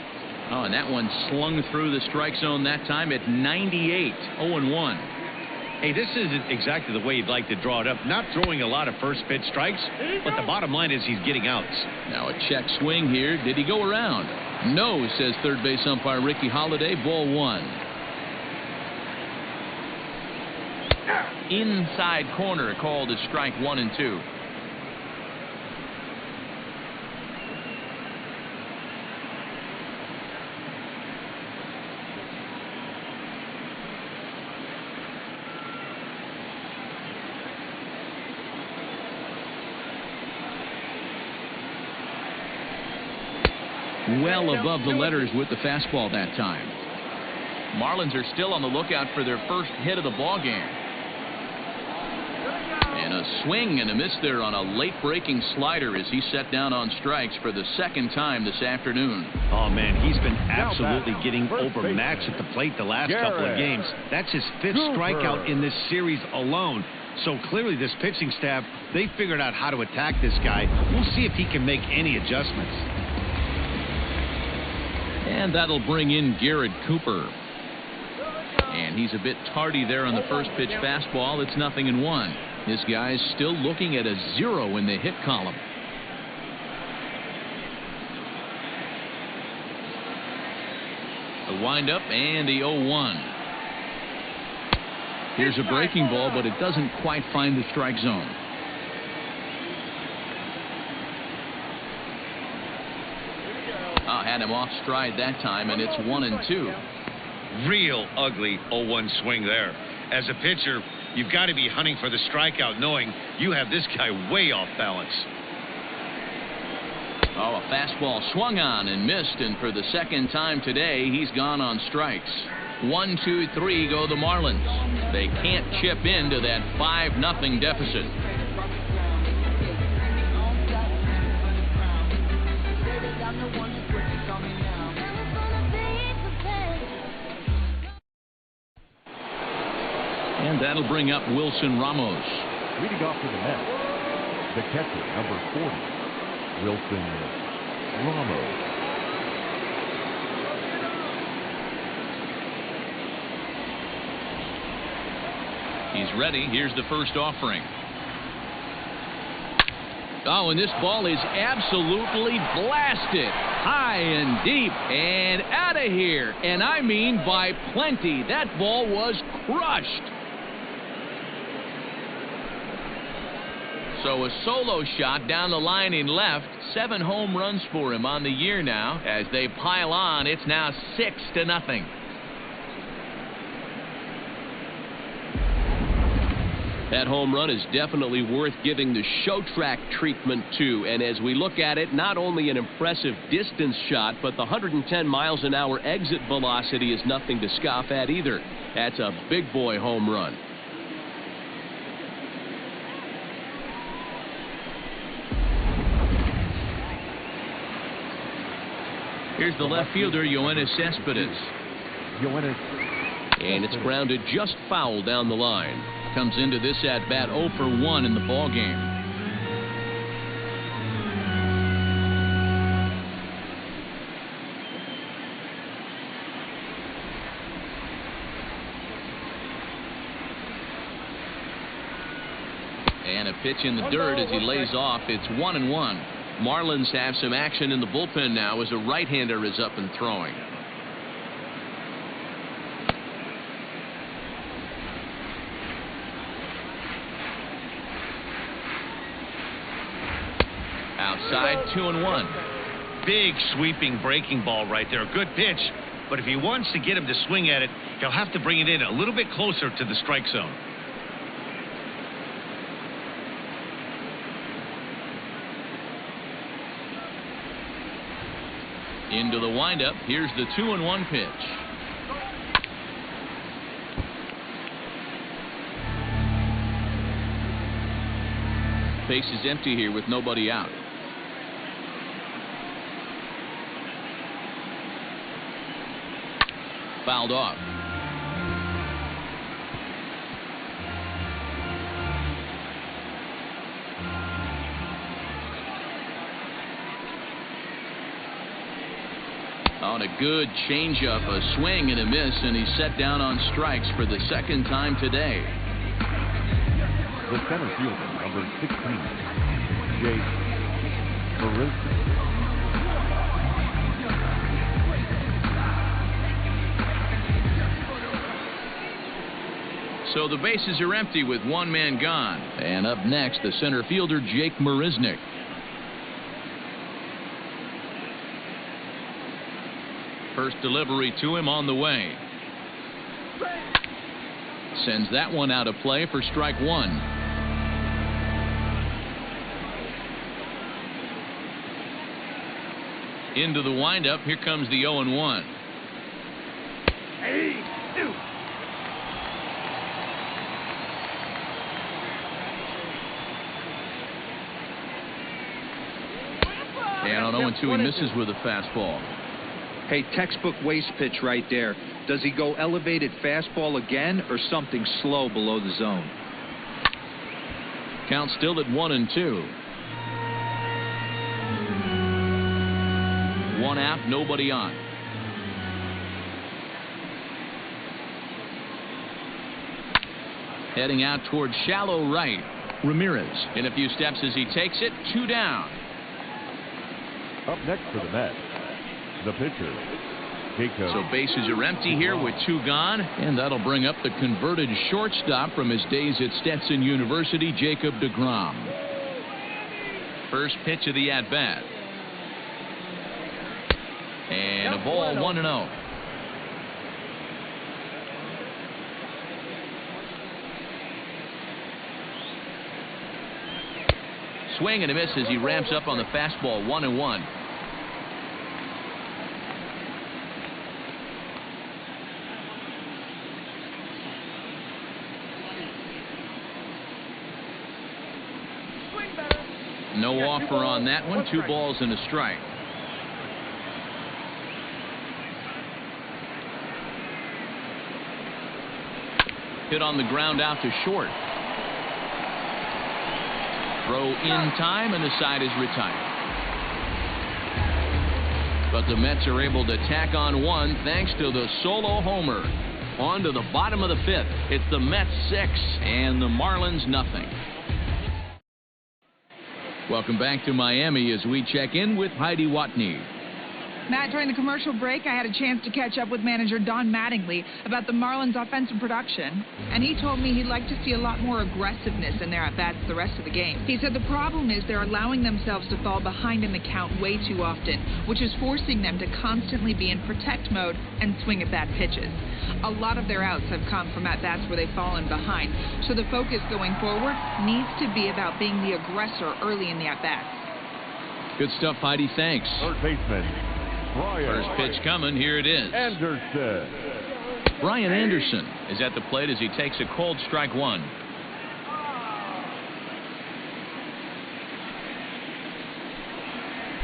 Oh, and that one slung through the strike zone that time at 98, 0-1. Hey, this isn't exactly the way you'd like to draw it up. Not throwing a lot of first pitch strikes, but the bottom line is he's getting outs. Now a check swing here. Did he go around? No, says third base umpire Ricky Holliday. Ball 1. Inside corner called as strike 1 and 2. Well above the letters with the fastball that time. Marlins are still on the lookout for their first hit of the ball game. And a swing and a miss there on a late breaking slider as he set down on strikes for the second time this afternoon. Oh man, he's been absolutely getting overmatched at the plate the last couple of games. That's his 5th strikeout in this series alone. So clearly this pitching staff, they figured out how to attack this guy. We'll see if he can make any adjustments. And that'll bring in Garrett Cooper. And he's a bit tardy there on the first pitch fastball. It's 0-1. This guy's still looking at a 0 in the hit column. The windup and the 0-1. Here's a breaking ball, but it doesn't quite find the strike zone. Had him off stride that time, and it's 1-2. Real ugly 0-1 swing there. As a pitcher, you've got to be hunting for the strikeout, knowing you have this guy way off balance. Oh, a fastball swung on and missed, and for the second time today, he's gone on strikes. 1, 2, 3 go the Marlins. They can't chip into that 5-0 deficit. And that'll bring up Wilson Ramos. Leading off for the Mets, the catcher, number 40, Wilson Ramos. He's ready. Here's the first offering. Oh, and this ball is absolutely blasted. High and deep and out of here. And I mean by plenty. That ball was crushed. So a solo shot down the line in left. 7 home runs for him on the year now. As they pile on, it's now 6-0. That home run is definitely worth giving the show track treatment to. And as we look at it, not only an impressive distance shot, but the 110 miles an hour exit velocity is nothing to scoff at either. That's a big boy home run. Here's the left fielder, Yoenis Cespedes. And it's grounded just foul down the line. Comes into this at-bat 0 for 1 in the ballgame. And a pitch in the dirt as he lays off. It's 1-1. Marlins have some action in the bullpen now as a right-hander is up and throwing. Outside, 2-1. Big sweeping breaking ball right there. Good pitch. But if he wants to get him to swing at it, he'll have to bring it in a little bit closer to the strike zone. Into the windup. Here's the 2-1 pitch. Base is empty here with nobody out. Fouled off. On a good changeup, a swing and a miss, and he's set down on strikes for the second time today. The center fielder, number 16, Jake Marilson. So the bases are empty with one man gone. And up next, the center fielder, Jake Marisnick. First delivery to him on the way. Sends that one out of play for strike one. Into the windup. Here comes the 0-1. And on 0-2, he misses with a fastball. Hey, textbook waste pitch right there. Does he go elevated fastball again or something slow below the zone? Count still at 1-2. One out, nobody on. Heading out towards shallow right. Ramirez in a few steps as he takes it. 2 down. Up next for the Mets, the pitcher, Jacob. So bases are empty here with 2 gone, and that'll bring up the converted shortstop from his days at Stetson University, Jacob deGrom. First pitch of the at-bat. And a ball, 1-0. Swing and a miss as he ramps up on the fastball. 1-1. No offer on that one. 2 balls and a strike. Hit on the ground out to short. Throw in time, and the side is retired. But the Mets are able to tack on one thanks to the solo homer. On to the bottom of the 5th. It's the Mets 6 and the Marlins nothing. Welcome back to Miami as we check in with Heidi Watney. Matt, during the commercial break, I had a chance to catch up with manager Don Mattingly about the Marlins' offensive production, and he told me he'd like to see a lot more aggressiveness in their at-bats the rest of the game. He said the problem is they're allowing themselves to fall behind in the count way too often, which is forcing them to constantly be in protect mode and swing at bad pitches. A lot of their outs have come from at-bats where they've fallen behind, so the focus going forward needs to be about being the aggressor early in the at-bats. Good stuff, Heidi. Thanks. Third baseman, Brian. First pitch coming. Here it is. Anderson. Brian Anderson is at the plate as he takes a cold strike one.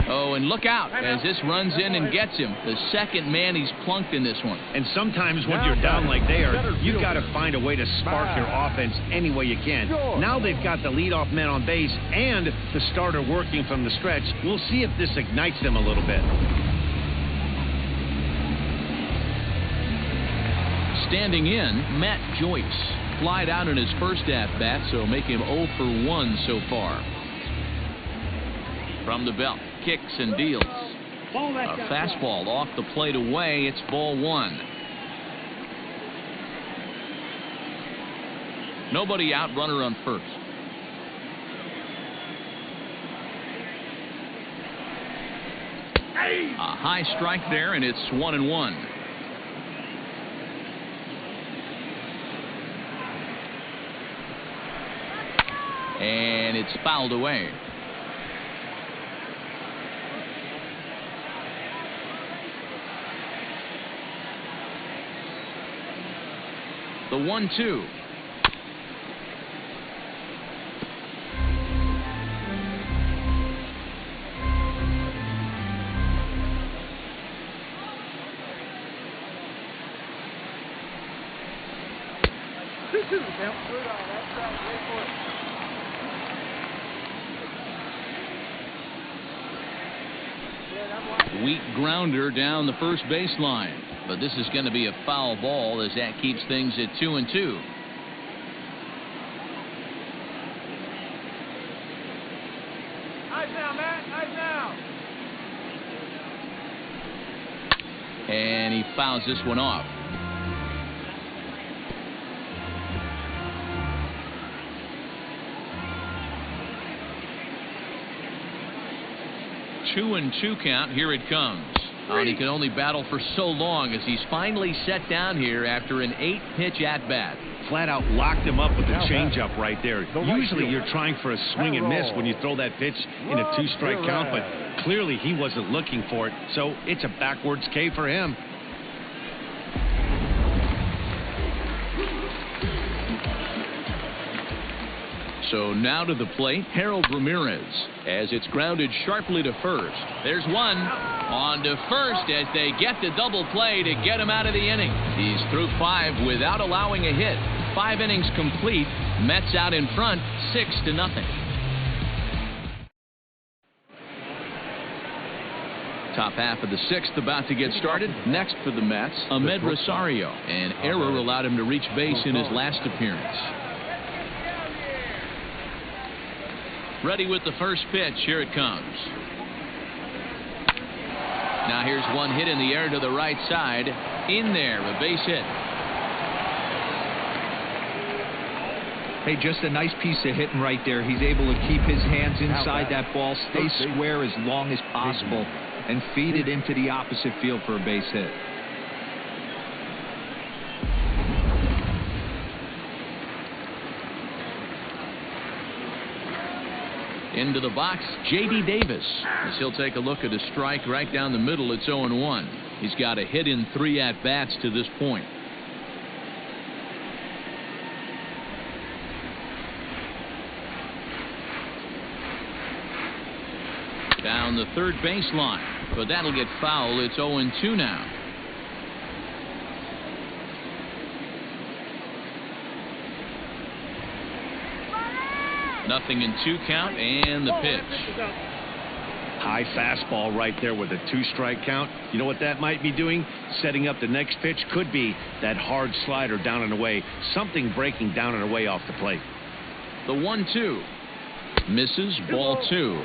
Oh, and look out as this runs in and gets him. The second man he's plunked in this one. And sometimes when you're down like they are, you've got to find a way to spark your offense any way you can. Now they've got the leadoff man on base and the starter working from the stretch. We'll see if this ignites them a little bit. Standing in, Matt Joyce. Flied out in his first at-bat, so make him 0 for 1 so far. From the belt, kicks and deals. A fastball off the plate away. It's ball 1. Nobody out, runner on first. A high strike there, and it's 1-1. And it's fouled away. The 1-2. Weak grounder down the first baseline, but this is going to be a foul ball as that keeps things at 2-2. Eyes now, Matt. Eyes now. And he fouls this one off. 2-2 count. Here it comes. And he can only battle for so long as he's finally set down here after an 8-pitch at-bat. Flat out locked him up with a changeup right there. Usually you're trying for a swing and miss when you throw that pitch in a 2-strike count, but clearly he wasn't looking for it, so it's a backwards K for him. So now to the plate, Harold Ramirez, as it's grounded sharply to first. There's one. On to first as they get the double play to get him out of the inning. He's through 5 without allowing a hit. 5 innings complete. Mets out in front, 6-0. Top half of the 6th about to get started. Next for the Mets, Ahmed Rosario. An error allowed him to reach base in his last appearance. Ready with the first pitch. Here it comes. Now here's one hit in the air to the right side. In there, a base hit. Hey, just a nice piece of hitting right there. He's able to keep his hands inside that ball, stay square as long as possible, and feed it into the opposite field for a base hit. Into the box, J.D. Davis, as he'll take a look at a strike right down the middle. It's 0-1. He's got a hit in 3 at-bats to this point. Down the third baseline, but that'll get foul. It's 0-2 now. Nothing in 2 count, and the pitch. High fastball right there with a 2-strike count. You know what that might be doing? Setting up the next pitch. Could be that hard slider down and away. Something breaking down and away off the plate. The 1-2. Misses, ball 2.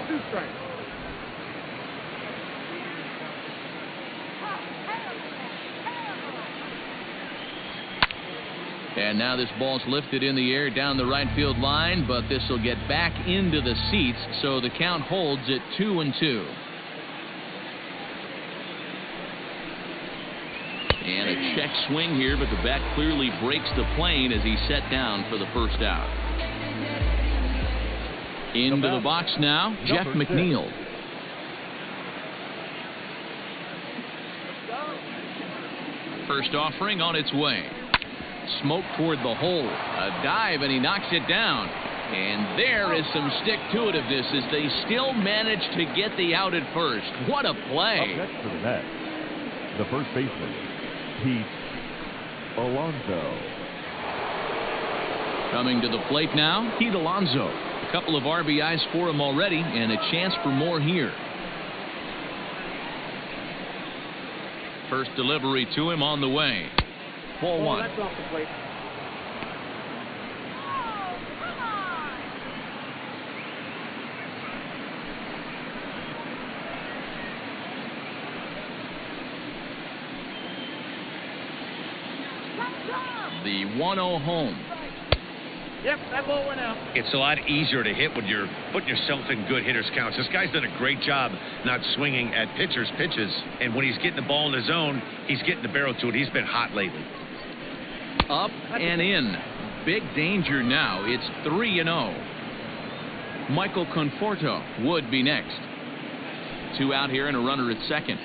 And now this ball's lifted in the air down the right field line, but this will get back into the seats, so the count holds at 2-2. And a check swing here, but the bat clearly breaks the plane as he's set down for the first out. Into the box now, Jeff McNeil. First offering on its way. Smoke toward the hole. A dive, and he knocks it down. And there is some stick-to-itiveness as they still manage to get the out at first. What a play. Up next for the Mets, the first baseman, Pete Alonso. Coming to the plate now, Pete Alonso. A couple of RBIs for him already, and a chance for more here. First delivery to him on the way. Ball 1. That's off the plate. The 1-0 home. Yep, that ball went out. It's a lot easier to hit when you're putting yourself in good hitters' counts. This guy's done a great job not swinging at pitchers' pitches. And when he's getting the ball in the zone, he's getting the barrel to it. He's been hot lately. Up and in. Big danger now. It's 3-0. Michael Conforto would be next. 2 out here and a runner at second.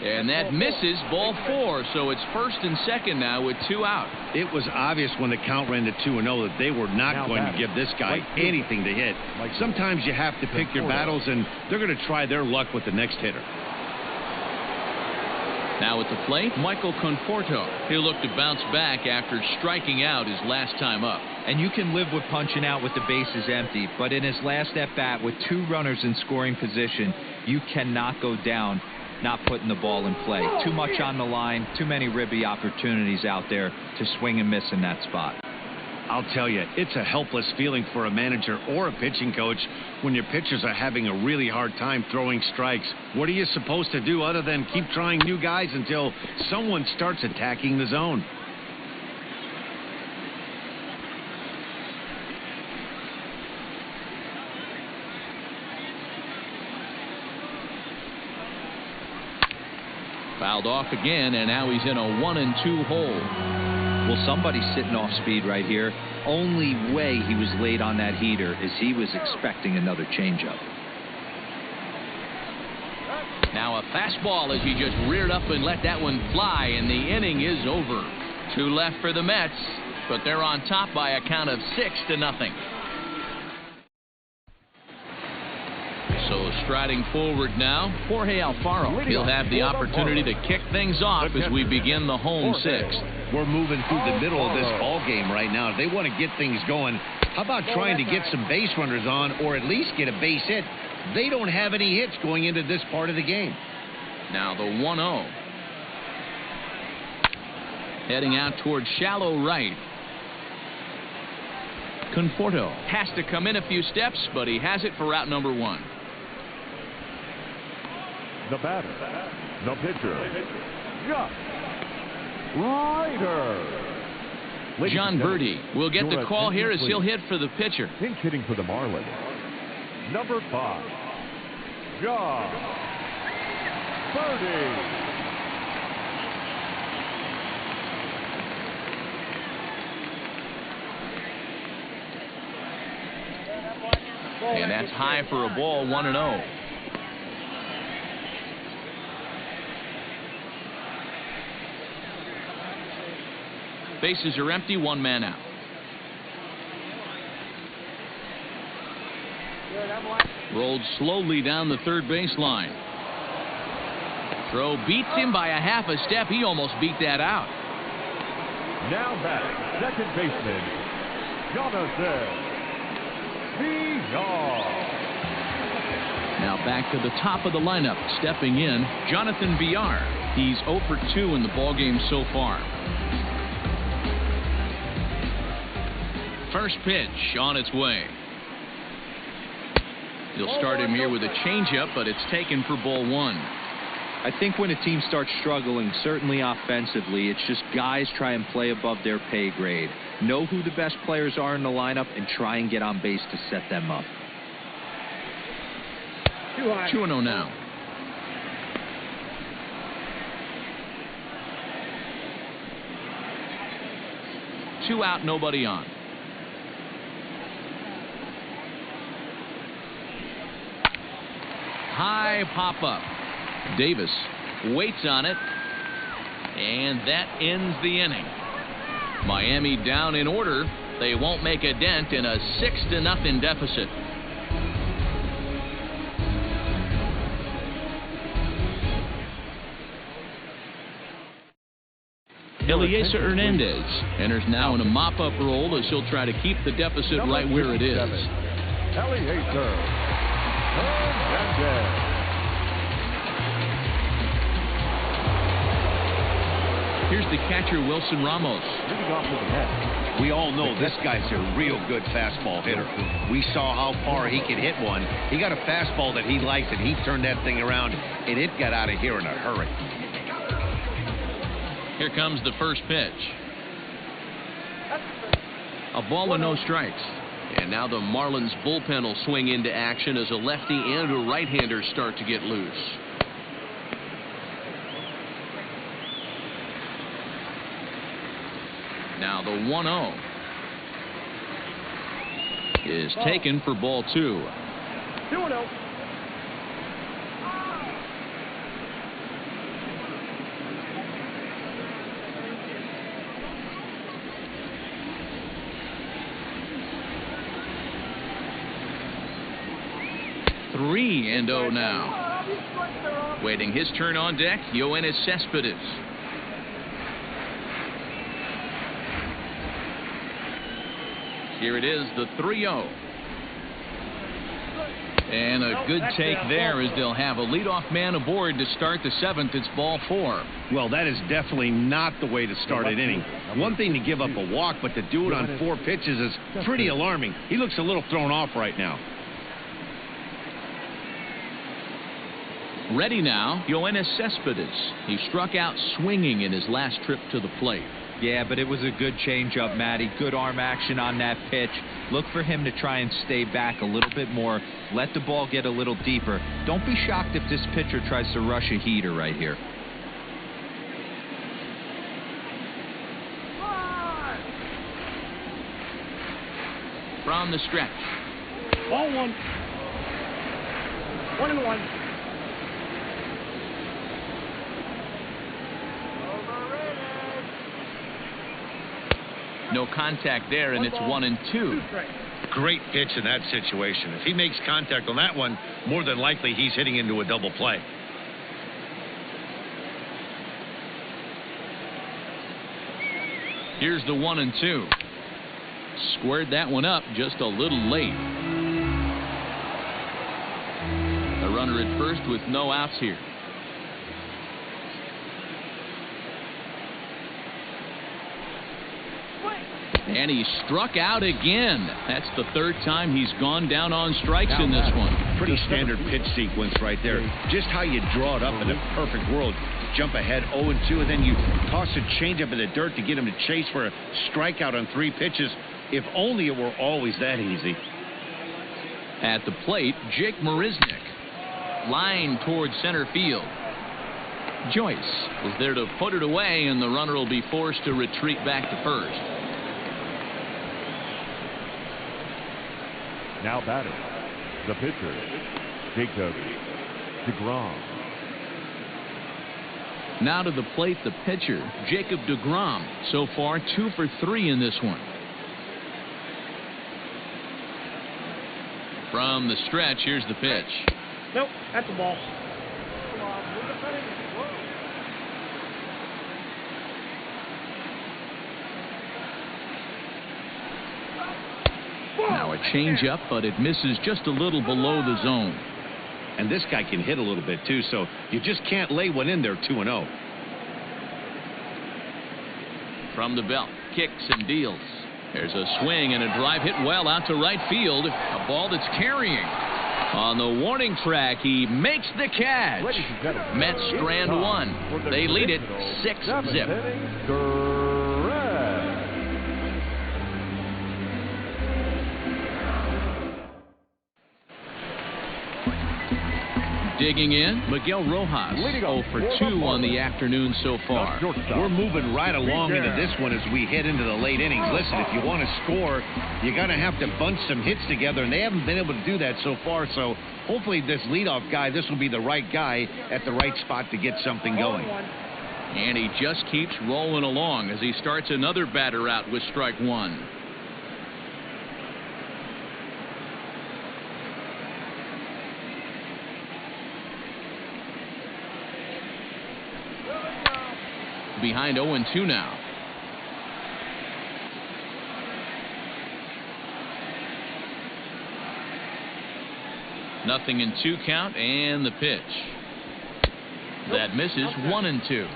And that misses, ball 4. So it's first and second now with 2 out. It was obvious when the count ran to 2-0 that they were not going to give this guy anything to hit. Sometimes you have to pick your battles, and they're going to try their luck with the next hitter. Now at the plate, Michael Conforto. He'll look to bounce back after striking out his last time up. And you can live with punching out with the bases empty, but in his last at-bat with 2 runners in scoring position, you cannot go down not putting the ball in play. Too much on the line, too many ribby opportunities out there to swing and miss in that spot. I'll tell you, it's a helpless feeling for a manager or a pitching coach when your pitchers are having a really hard time throwing strikes. What are you supposed to do other than keep trying new guys until someone starts attacking the zone? Fouled off again, and now he's in a 1-2 hole. Well, somebody's sitting off speed right here. Only way he was late on that heater is he was expecting another changeup. Now a fastball as he just reared up and let that one fly, and the inning is over. 2 left for the Mets, but they're on top by a count of 6-0. So striding forward now, Jorge Alfaro. He'll have the opportunity to kick things off as we begin the home 6th. We're moving through the middle of this ball game right now. If they want to get things going, how about trying to get some base runners on, or at least get a base hit? They don't have any hits going into this part of the game. Now the 1-0. Heading out towards shallow right. Conforto has to come in a few steps, but he has it for out number 1. The batter, the pitcher, John Ryder. John Birdie will get the call here as he'll hit for the pitcher. Pinch hitting for the Marlins. Number 5, John Birdie. And that's high for a ball, 1-0. Bases are empty, 1 man out. Rolled slowly down the third baseline. Throw beats him by a half a step. He almost beat that out. Now back, second baseman, Jonathan. Now back to the top of the lineup. Stepping in, Jonathan Villar. He's 0 for 2 in the ballgame so far. First pitch on its way. He'll start him here with a changeup, but it's taken for ball 1. I think when a team starts struggling, certainly offensively, it's just guys try and play above their pay grade. Know who the best players are in the lineup and try and get on base to set them up. 2-0 now. Two out, nobody on. High pop up. Davis waits on it, and that ends the inning. Miami down in order. They won't make a dent in a 6-0 deficit. Eliezer Hernandez enters now in a mop-up role as he'll try to keep the deficit right where it is. Eliezer Hernandez. Here's the catcher, Wilson Ramos. We all know this guy's a real good fastball hitter. We saw how far he could hit one. He got a fastball that he liked, and he turned that thing around, and it got out of here in a hurry. Here comes the first pitch. A ball and no strikes. And now the Marlins bullpen will swing into action as a lefty and a right-hander start to get loose. Now the 1-0 is taken for ball 2. 2-0. Three and 0 now. Waiting his turn on deck, Yoenis Cespedes. Here it is, the 3-0. And a good take there as they'll have a leadoff man aboard to start the 7th. It's ball 4. Well, that is definitely not the way to start an inning. One thing to give up a walk, but to do it on 4 pitches is pretty alarming. He looks a little thrown off right now. Ready now, Yoenis Cespedes. He struck out swinging in his last trip to the plate. Yeah, but it was a good changeup, Matty. Good arm action on that pitch. Look for him to try and stay back a little bit more. Let the ball get a little deeper. Don't be shocked if this pitcher tries to rush a heater right here. from the stretch. Ball 1. 1-1. No contact there, and it's 1-2. Great pitch in that situation. If he makes contact on that one, more than likely he's hitting into a double play. Here's the 1-2. Squared that one up just a little late. A runner at first with no outs here. And he struck out again. That's the third time he's gone down on strikes in this one. Pretty standard pitch sequence right there. Just how you draw it up in a perfect world. Jump ahead 0-2, and then you toss a changeup in the dirt to get him to chase for a strikeout on 3 pitches. If only it were always that easy. At the plate, Jake Marisnick. Line towards center field. Joyce is there to put it away, and the runner will be forced to retreat back to first. Now batting, the pitcher, Jacob deGrom. Now to the plate, the pitcher, Jacob deGrom. So far, 2 for 3 in this one. From the stretch, here's the pitch. Nope, that's a ball. Now a changeup, but it misses just a little below the zone. And this guy can hit a little bit too, so you just can't lay one in there 2-0. From the belt, kicks and deals. There's a swing and a drive hit well out to right field. A ball that's carrying. On the warning track, he makes the catch. Mets strand 1. They lead it 6-zip. Digging in, Miguel Rojas, 0 for 2 on the afternoon so far. We're moving right along into this one as we head into the late innings. Listen, if you want to score, you're going to have to bunch some hits together, and they haven't been able to do that so far. So hopefully this leadoff guy, this will be the right guy at the right spot to get something going. And he just keeps rolling along as he starts another batter out with strike 1. Behind 0-2 now. Nothing in 2 count, and the pitch. That misses. 1-2.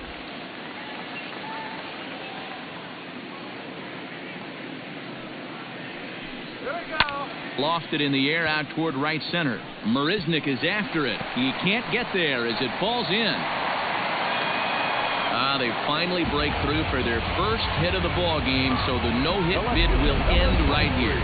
Lofted in the air out toward right center. Marisnick is after it. He can't get there as it falls in. They finally break through for their first hit of the ball game, so the no-hit bid will end right here.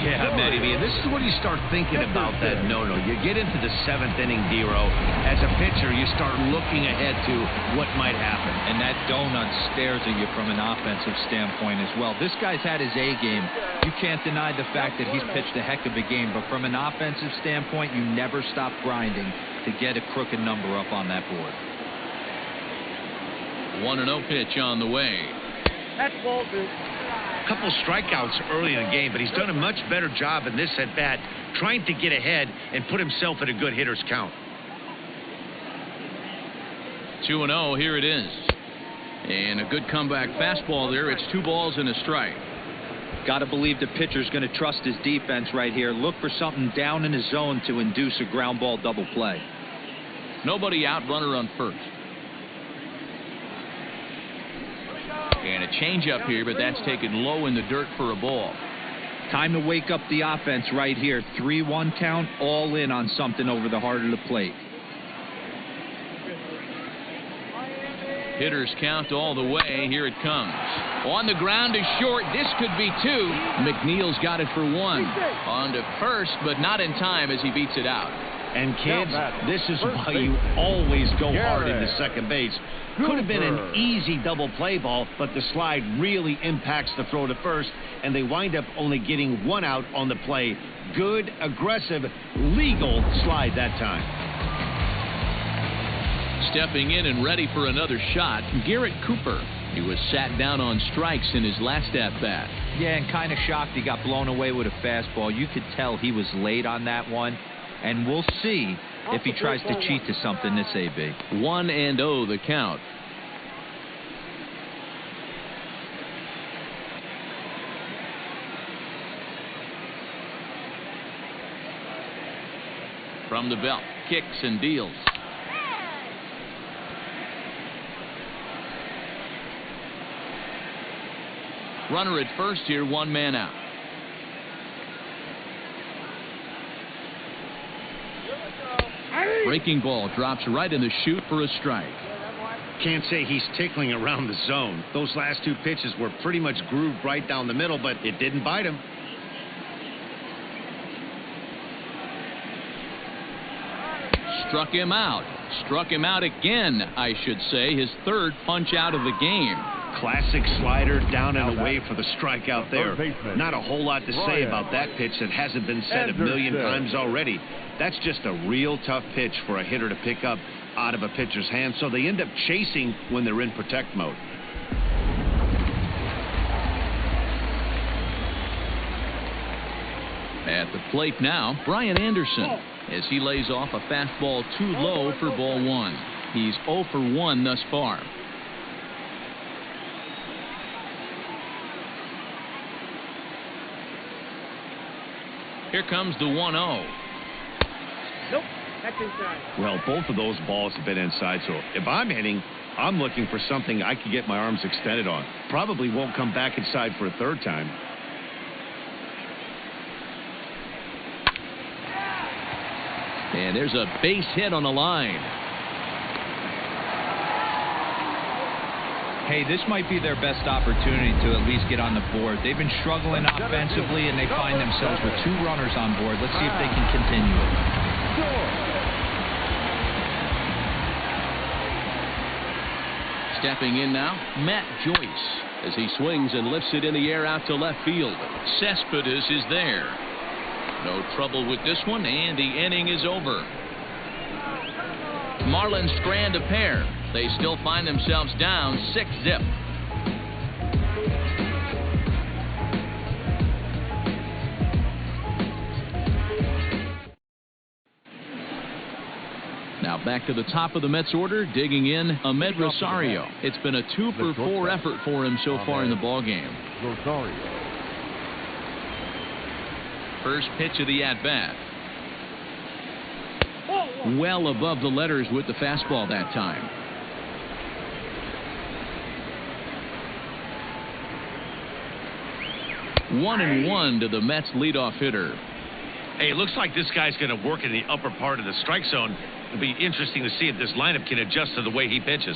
Yeah, Matty B, and this is when you start thinking about that no-no. You get into the 7th inning, D-Row. As a pitcher, you start looking ahead to what might happen. And that donut stares at you from an offensive standpoint as well. This guy's had his A game. You can't deny the fact that he's pitched a heck of a game, but from an offensive standpoint, you never stop grinding to get a crooked number up on that board. 1-0 pitch on the way. That's ball 2. A couple strikeouts early in the game, but he's done a much better job in this at-bat trying to get ahead and put himself at a good hitter's count. 2-0, here it is. And a good comeback fastball there. It's 2 balls and a strike. Got to believe the pitcher's going to trust his defense right here. Look for something down in his zone to induce a ground ball double play. Nobody out, runner on first. And a changeup here, but that's taken low in the dirt for a ball. Time to wake up the offense right here. 3-1 count, all in on something over the heart of the plate. Hitters count all the way. Here it comes. On the ground to short. This could be 2. McNeil's got it for 1. On to first, but not in time as he beats it out. And kids, this is why you always go hard into second base. Could have been an easy double play ball, but the slide really impacts the throw to first, and they wind up only getting one out on the play. Good, aggressive, legal slide that time. Stepping in and ready for another shot, Garrett Cooper. He was sat down on strikes in his last at-bat. Yeah, and kind of shocked he got blown away with a fastball. You could tell he was late on that one, and we'll see if he tries to cheat to something this AB. 1-0 the count. From the belt, kicks and deals. Runner at first here, one man out. Breaking ball drops right in the chute for a strike. Can't say he's tickling around the zone. Those last two pitches were pretty much grooved right down the middle, but it didn't bite him. Struck him out. Struck him out again, I should say. His third punch out of the game. Classic slider down and away for the strikeout there. Not a whole lot to say about that pitch that hasn't been said a million times already. That's just a real tough pitch for a hitter to pick up out of a pitcher's hand, so they end up chasing when they're in protect mode. At the plate now, Brian Anderson, as he lays off a fastball too low for ball one. He's 0 for 1 thus far. Here comes the 1-0. Nope, that's inside. Well, both of those balls have been inside, so if I'm hitting, I'm looking for something I can get my arms extended on. Probably won't come back inside for a third time. And there's a base hit on the line. Hey, this might be their best opportunity to at least get on the board. They've been struggling offensively, and they find themselves with 2 runners on board. Let's see if they can continue it. Stepping in now, Matt Joyce, as he swings and lifts it in the air out to left field. Cespedes is there. No trouble with this one, and the inning is over. Marlins strand a pair. They still find themselves down 6-0. Now back to the top of the Mets order, digging in Ahmed Rosario. It's been a 2 for 4 effort for him so far in the ballgame. Rosario. First pitch of the at-bat. Well above the letters with the fastball that time. One and one to the Mets leadoff hitter. Hey, it looks like this guy's going to work in the upper part of the strike zone. It'll be interesting to see if this lineup can adjust to the way he pitches.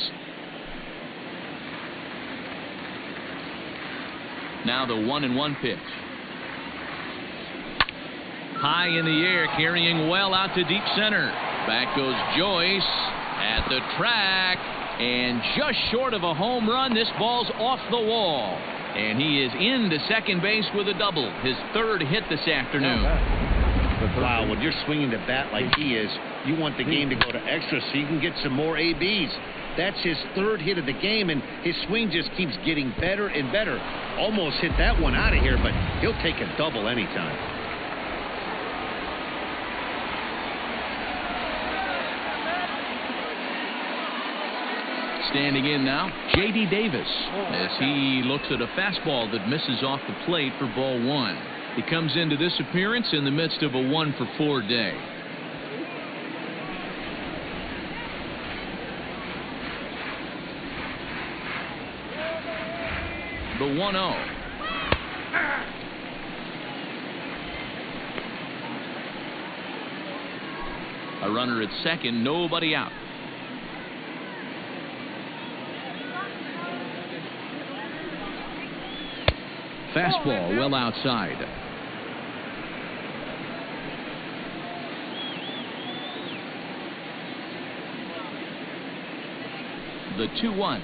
Now the 1-1 pitch. High in the air, carrying well out to deep center. Back goes Joyce at the track, and just short of a home run. This ball's off the wall, and he is into second base with a double, his 3rd hit this afternoon. Wow, when you're swinging the bat like he is, you want the game to go to extra so you can get some more ABs. That's his 3rd hit of the game, and his swing just keeps getting better and better. Almost hit that one out of here, but he'll take a double anytime. Standing in now, J.D. Davis, as he looks at a fastball that misses off the plate for ball one. He comes into this appearance in the midst of a 1 for 4 day. The 1-0. A runner at second, nobody out. Fastball well outside. the 2-1.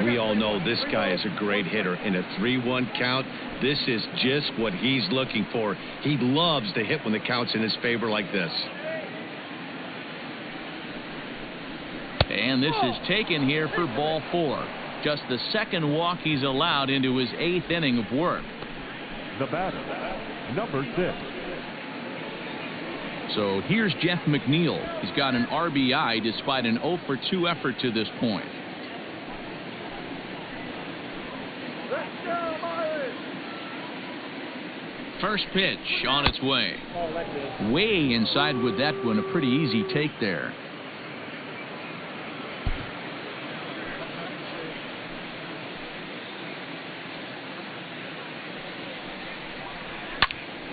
We all know this guy is a great hitter. In a 3-1 count, this is just what he's looking for. He loves to hit when the count's in his favor like this. And this is taken here for ball 4. Just the second walk he's allowed into his 8th inning of work. The batter, number 6. So here's Jeff McNeil. He's got an RBI despite an 0-for-2 effort to this point. First pitch on its way. Way inside with that one. A pretty easy take there.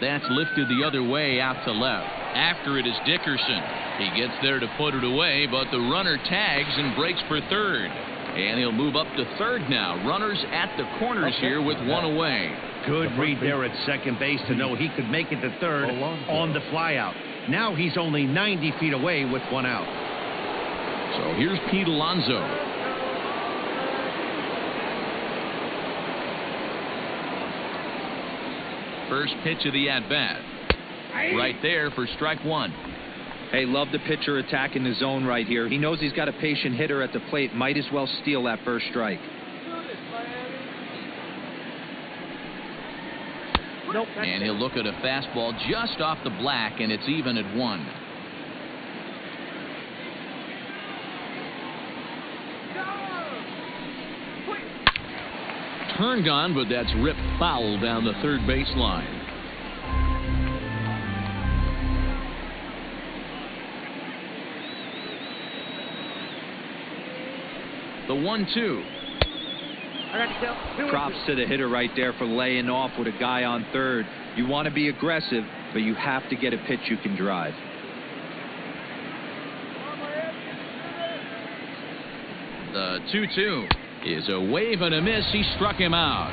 That's lifted the other way out to left. After it is Dickerson. He gets there to put it away, but the runner tags and breaks for third. And he'll move up to third now. Runners at the corners here with one away. Good read there at second base to know he could make it to third on the flyout. Now he's only 90 feet away with one out. So here's Pete Alonso. First pitch of the at-bat. Right there for strike 1. Hey, love the pitcher attacking the zone right here. He knows he's got a patient hitter at the plate. Might as well steal that first strike. And he'll look at a fastball just off the black, and it's even at 1. Turned on, but that's ripped foul down the third baseline. The 1-2. Props to the hitter right there for laying off with a guy on third. You want to be aggressive, but you have to get a pitch you can drive. The 2-2 is a wave and a miss. He struck him out.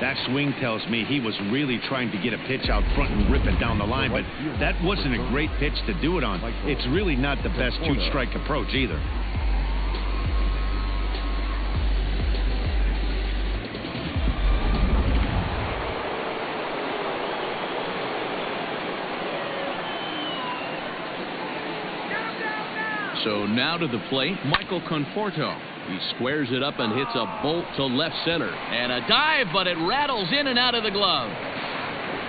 That swing tells me he was really trying to get a pitch out front and rip it down the line, but that wasn't a great pitch to do it on. It's really not the best shoot-strike approach either. So now to the plate, Michael Conforto. He squares it up and hits a bolt to left center. And a dive, but it rattles in and out of the glove.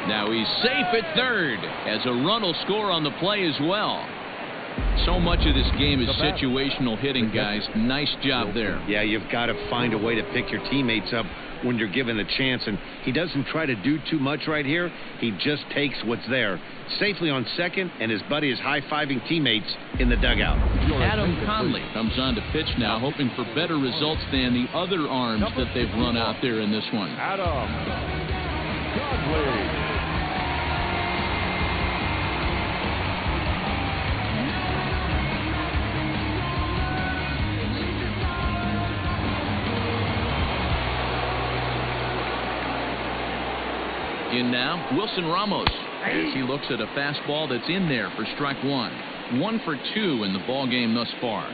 Now he's safe at third, as a run will score on the play as well. So much of this game is situational hitting, guys. Nice job there. Yeah, you've got to find a way to pick your teammates up when you're given the chance, and he doesn't try to do too much right here. He just takes what's there. Safely on second, and his buddy is high-fiving teammates in the dugout. Adam Conley comes on to pitch now, hoping for better results than the other arms that they've run out there in this one. Adam Conley. In now, Wilson Ramos, as he looks at a fastball that's in there for strike 1. 1 for 2 in the ball game thus far.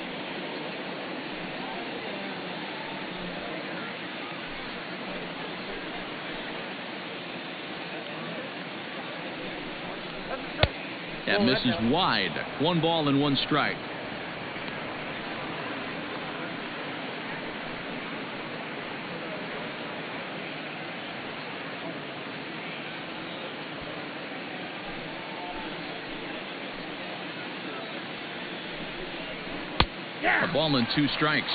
That misses wide. 1 ball and 1 strike. A ball and 2 strikes.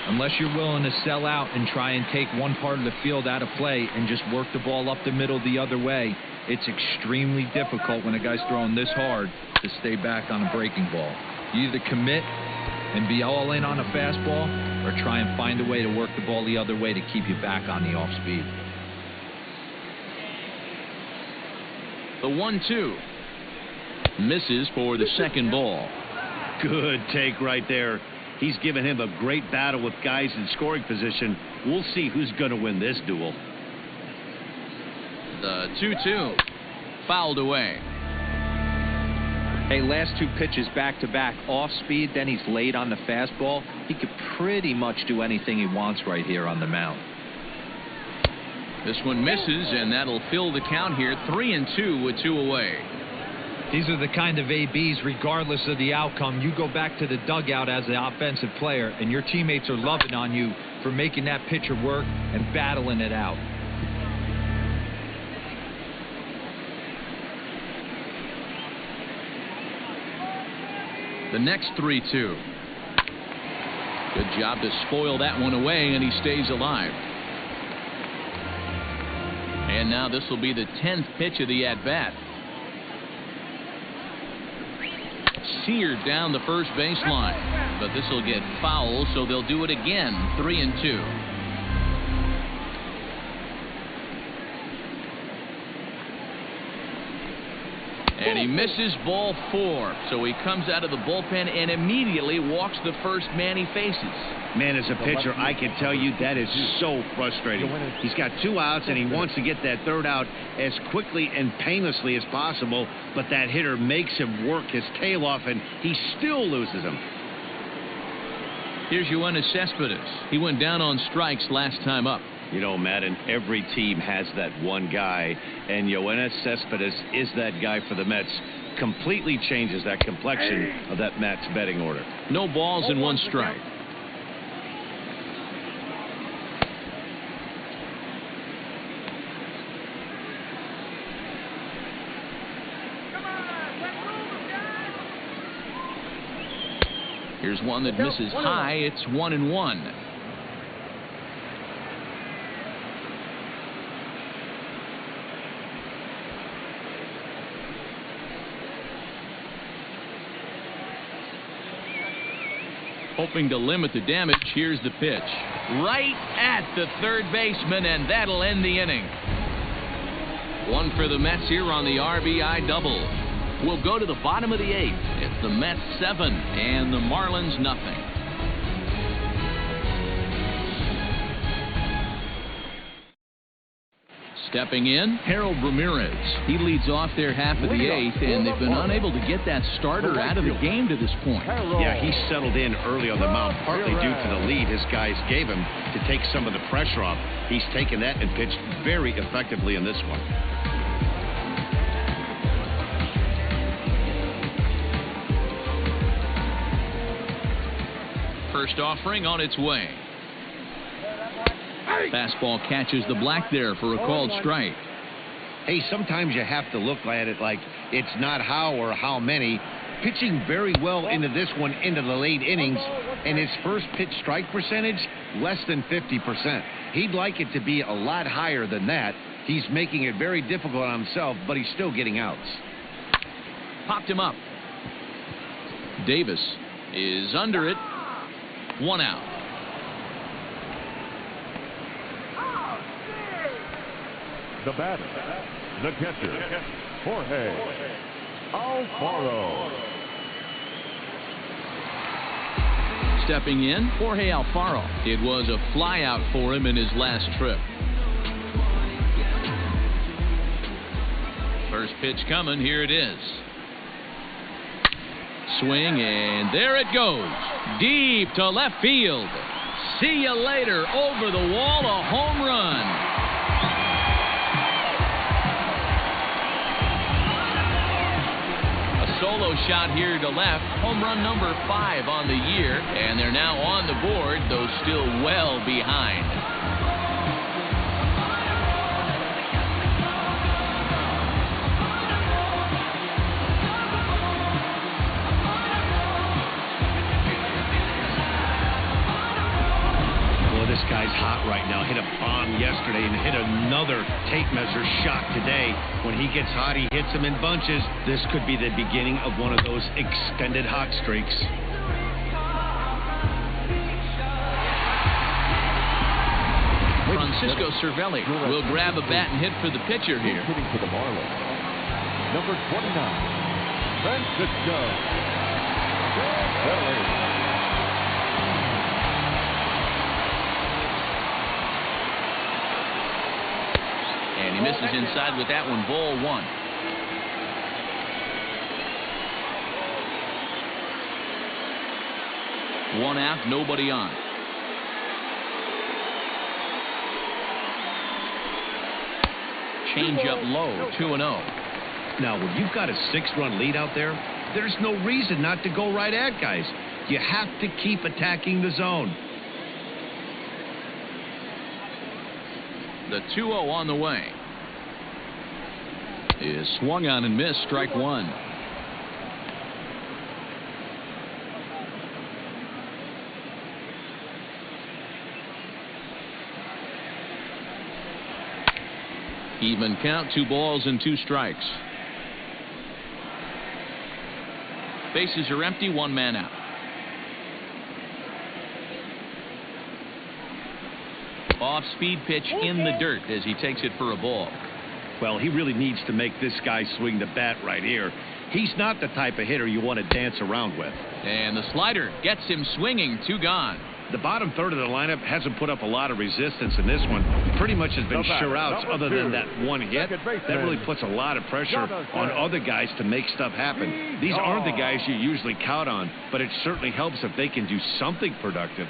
Unless you're willing to sell out and try and take one part of the field out of play and just work the ball up the middle the other way, it's extremely difficult when a guy's throwing this hard to stay back on a breaking ball. You either commit and be all in on a fastball or try and find a way to work the ball the other way to keep you back on the off speed. The 1-2 misses for the second ball. Good take right there. He's given him a great battle with guys in scoring position. We'll see who's going to win this duel. The 2-2 fouled away. Hey, last 2 pitches back-to-back off speed, then he's late on the fastball. He could pretty much do anything he wants right here on the mound. This one misses, and that'll fill the count here. 3-2 with 2 away. These are the kind of ABs, regardless of the outcome. You go back to the dugout as the offensive player, and your teammates are loving on you for making that pitcher work and battling it out. The next 3-2. Good job to spoil that one away, and he stays alive. And now this will be the 10th pitch of the at-bat. Seared down the first baseline, but this will get foul, so they'll do it again. 3-2. And he misses ball 4. So he comes out of the bullpen and immediately walks the first man he faces. Man, as a pitcher, I can tell you that is so frustrating. He's got 2 outs, and he wants to get that 3rd out as quickly and painlessly as possible, but that hitter makes him work his tail off, and he still loses him. Here's Yoenis Cespedes. He went down on strikes last time up. You know, Madden, every team has that one guy, and Yoenis Cespedes is that guy for the Mets. Completely changes that complexion of that Mets betting order. No balls and 1 strike. Here's one that misses high. It's 1-1. Hoping to limit the damage, here's the pitch. Right at the third baseman, and that'll end the inning. 1 for the Mets here on the RBI double. We'll go to the bottom of the 8th. It's the Mets 7 and the Marlins nothing. Stepping in, Harold Ramirez. He leads off their half of the 8th, and they've been unable to get that starter out of the game to this point. Yeah, he settled in early on the mound, partly due to the lead his guys gave him to take some of the pressure off. He's taken that and pitched very effectively in this one. First offering on its way. Fastball catches the black there for a called strike. Hey, sometimes you have to look at it like it's not how or how many. Pitching very well into this one into the late innings, and his first pitch strike percentage, less than 50%. He'd like it to be a lot higher than that. He's making it very difficult on himself, but he's still getting outs. Popped him up. Davis is under it. 1 out. The batter, the catcher, Jorge Alfaro. Stepping in, Jorge Alfaro. It was a flyout for him in his last trip. First pitch coming, here it is. Swing, and there it goes. Deep to left field. See you later. Over the wall, a home run. Solo shot here to left. Home run number 5 on the year, and they're now on the board, though still well behind. This guy's hot right now. Hit a bomb yesterday and hit another tape measure shot today. When he gets hot, he hits them in bunches. This could be the beginning of one of those extended hot streaks. Francisco Cervelli will grab a bat and hit for the pitcher here. Hitting for the Marlins, number 29, Francisco Cervelli. And he misses inside with that one, ball 1. One out, nobody on. Change up low, 2-0. Now, when you've got a 6-run lead out there, there's no reason not to go right at guys. You have to keep attacking the zone. The 2-0 on the way. Is swung on and missed, strike one. Even count, 2 balls and 2 strikes. Bases are empty, 1 man out. Off-speed pitch in the dirt as he takes it for a ball. Well, he really needs to make this guy swing the bat right here. He's not the type of hitter you want to dance around with. And the slider gets him swinging, 2 gone. The bottom third of the lineup hasn't put up a lot of resistance in this one. Pretty much has been sure outs other than that one hit. That really puts a lot of pressure on other guys to make stuff happen. These aren't the guys you usually count on, but it certainly helps if they can do something productive.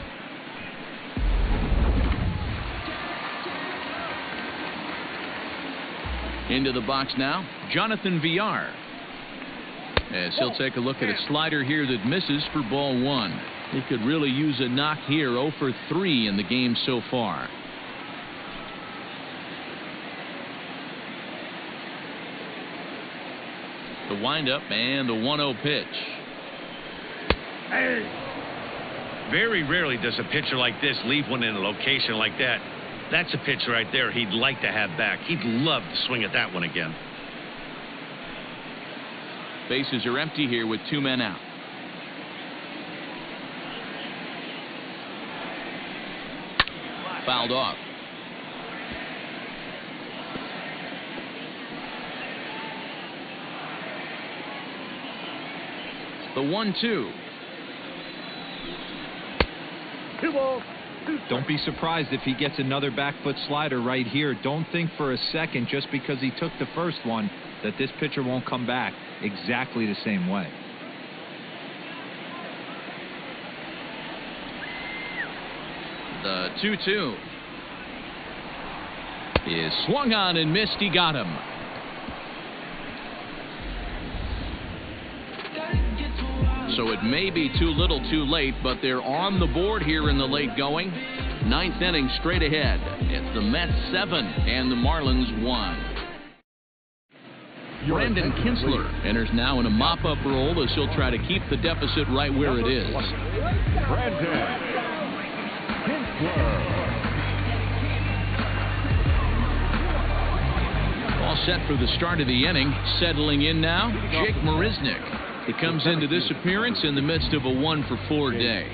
Into the box now, Jonathan Villar. As he'll take a look at a slider here that misses for ball 1. He could really use a knock here. 0 for 3 in the game so far. The windup and the 1-0 pitch. Very rarely does a pitcher like this leave one in a location like that. That's a pitch right there he'd like to have back. He'd love to swing at that one again. Bases are empty here with 2 men out. Fouled off. The 1-2. 2 balls. Don't be surprised if he gets another back foot slider right here. Don't think for a second just because he took the first one that this pitcher won't come back exactly the same way. The 2-2 is swung on and missed. He got him. So it may be too little too late, but they're on the board here in the late going. 9th inning straight ahead. It's the Mets 7 and the Marlins 1. Brandon Kinsler enters now in a mop-up role as he'll try to keep the deficit right where it is. Brandon Kinsler. All set for the start of the inning. Settling in now, Jake Marisnick. He comes into this appearance in the midst of a 1-for-4 day.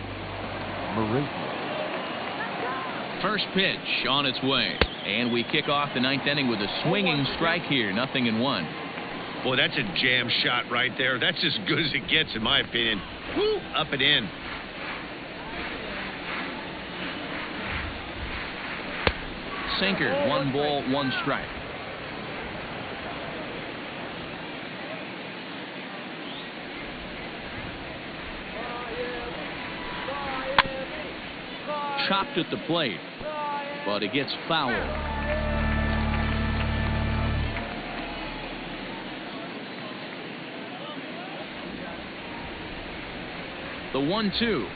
First pitch on its way. And we kick off the 9th inning with a swinging strike here. 0-1. Boy, that's a jam shot right there. That's as good as it gets, in my opinion. Woo, up and in. Sinker, 1 ball, 1 strike. Chopped at the plate, but it gets fouled. The 1-2.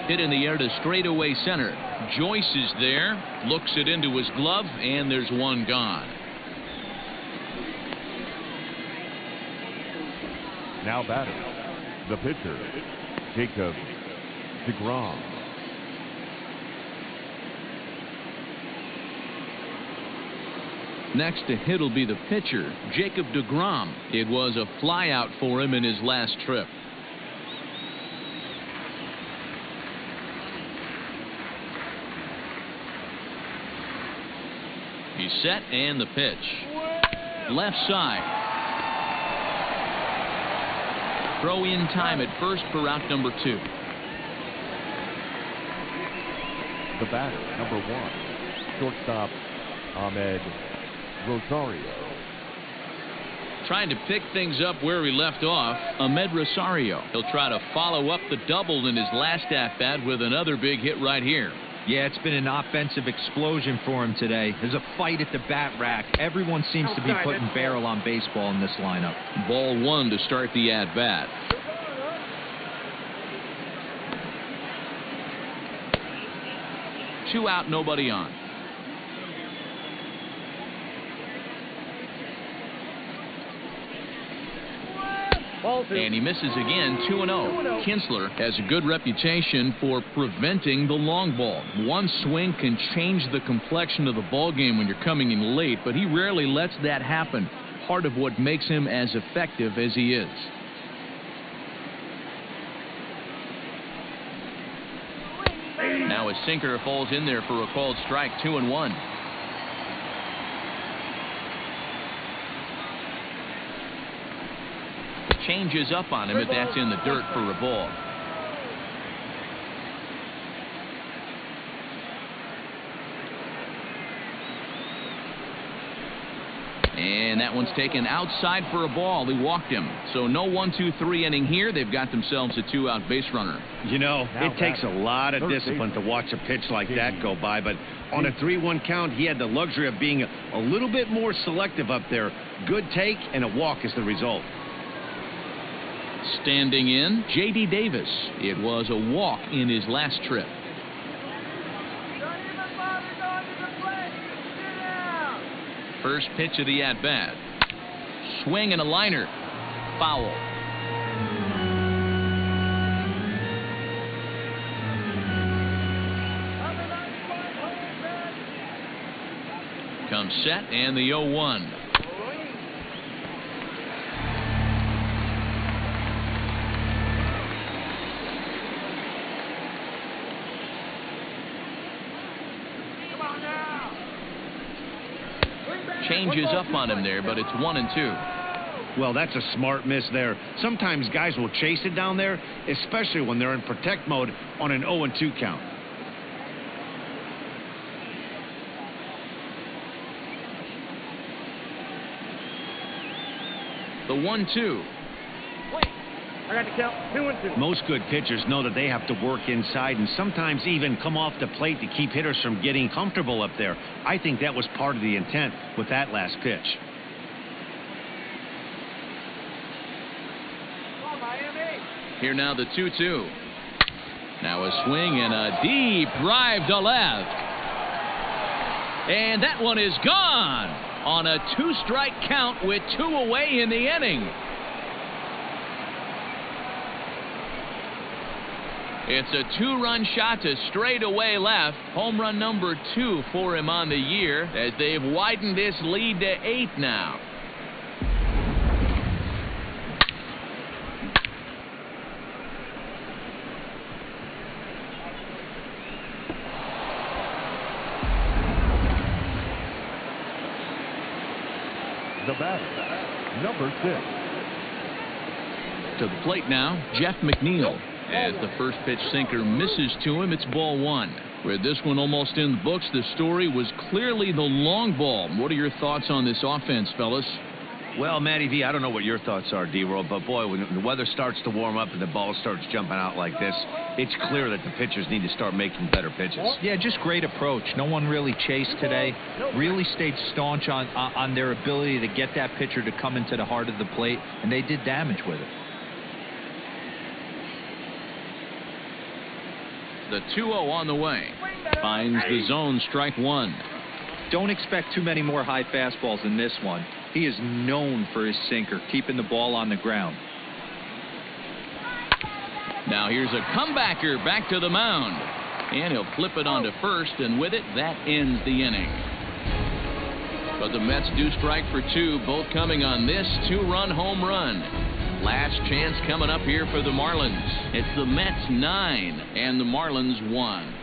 Hit in the air to straightaway center. Joyce is there, looks it into his glove, and there's 1 gone. Now batter, the pitcher, Jacob deGrom. Next to hit will be the pitcher, Jacob deGrom. It was a flyout for him in his last trip. He's set, and the pitch. Left side. Throw in time at first for out number 2. The batter, number 1, shortstop Ahmed Rosario. Trying to pick things up where he left off, Ahmed Rosario. He'll try to follow up the double in his last at-bat with another big hit right here. Yeah, it's been an offensive explosion for him today. There's a fight at the bat rack. Everyone seems to be putting barrel on baseball in this lineup. Ball 1 to start the at-bat. Two out, nobody on. And he misses again, 2-0. Kinsler has a good reputation for preventing the long ball. One swing can change the complexion of the ball game when you're coming in late, but he rarely lets that happen. Part of what makes him as effective as he is. Now his sinker falls in there for a called strike, 2-1. Changes up on him, but that's in the dirt for a ball. And that one's taken outside for a ball. He walked him. So no 1-2-3 inning here. They've got themselves a 2-out base runner. You know, it takes a lot of discipline to watch a pitch like that go by, but on a 3-1 count, he had the luxury of being a little bit more selective up there. Good take and a walk is the result. Standing in, J.D. Davis. It was a walk in his last trip. First pitch of the at-bat. Swing and a liner. Foul. Comes set and the 0-1. Changes up on him there, but it's 1-2. Well, that's a smart miss there. Sometimes guys will chase it down there, especially when they're in protect mode on an 0-2 count. The 1-2. I got to count 2-2. Most good pitchers know that they have to work inside and sometimes even come off the plate to keep hitters from getting comfortable up there. I think that was part of the intent with that last pitch. Here now the 2-2. Now a swing and a deep drive to left. And that one is gone on a 2-strike count with 2 away in the inning. It's a 2-run shot to straightaway left. Home run number 2 for him on the year as they've widened this lead to 8 now. The batter, number 6. To the plate now, Jeff McNeil. As the first pitch sinker misses to him, it's ball 1. With this one almost in the books, the story was clearly the long ball. What are your thoughts on this offense, fellas? Well, Matty V, I don't know what your thoughts are, D-Roll, but boy, when the weather starts to warm up and the ball starts jumping out like this, it's clear that the pitchers need to start making better pitches. Yeah, just great approach. No one really chased today. Really stayed staunch on their ability to get that pitcher to come into the heart of the plate, and they did damage with it. The 2-0 on the way. Finds the zone, strike 1. Don't expect too many more high fastballs in this one. He is known for his sinker, keeping the ball on the ground. Now here's a comebacker back to the mound. And he'll flip it onto first, and with it, that ends the inning. But the Mets do strike for 2, both coming on this 2-run home run. Last chance coming up here for the Marlins. It's the Mets 9 and the Marlins 1.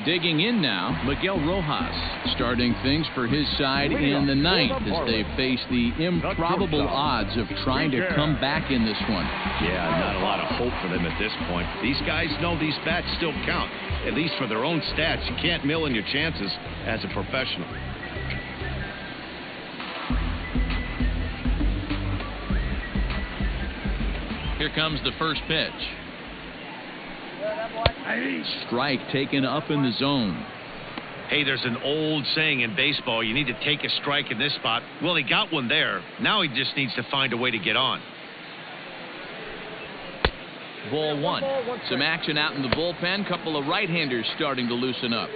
Digging in now, Miguel Rojas, starting things for his side in the ninth as they face the improbable odds of trying to come back in this one. Yeah, not a lot of hope for them at this point. These guys know these bats still count, at least for their own stats. You can't mill in your chances as a professional. Here comes the first pitch. Strike taken up in the zone. Hey, there's an old saying in baseball, you need to take a strike in this spot. Well, he got one there. Now he just needs to find a way to get on. Ball one. Some action out in the bullpen. Couple of right-handers starting to loosen up.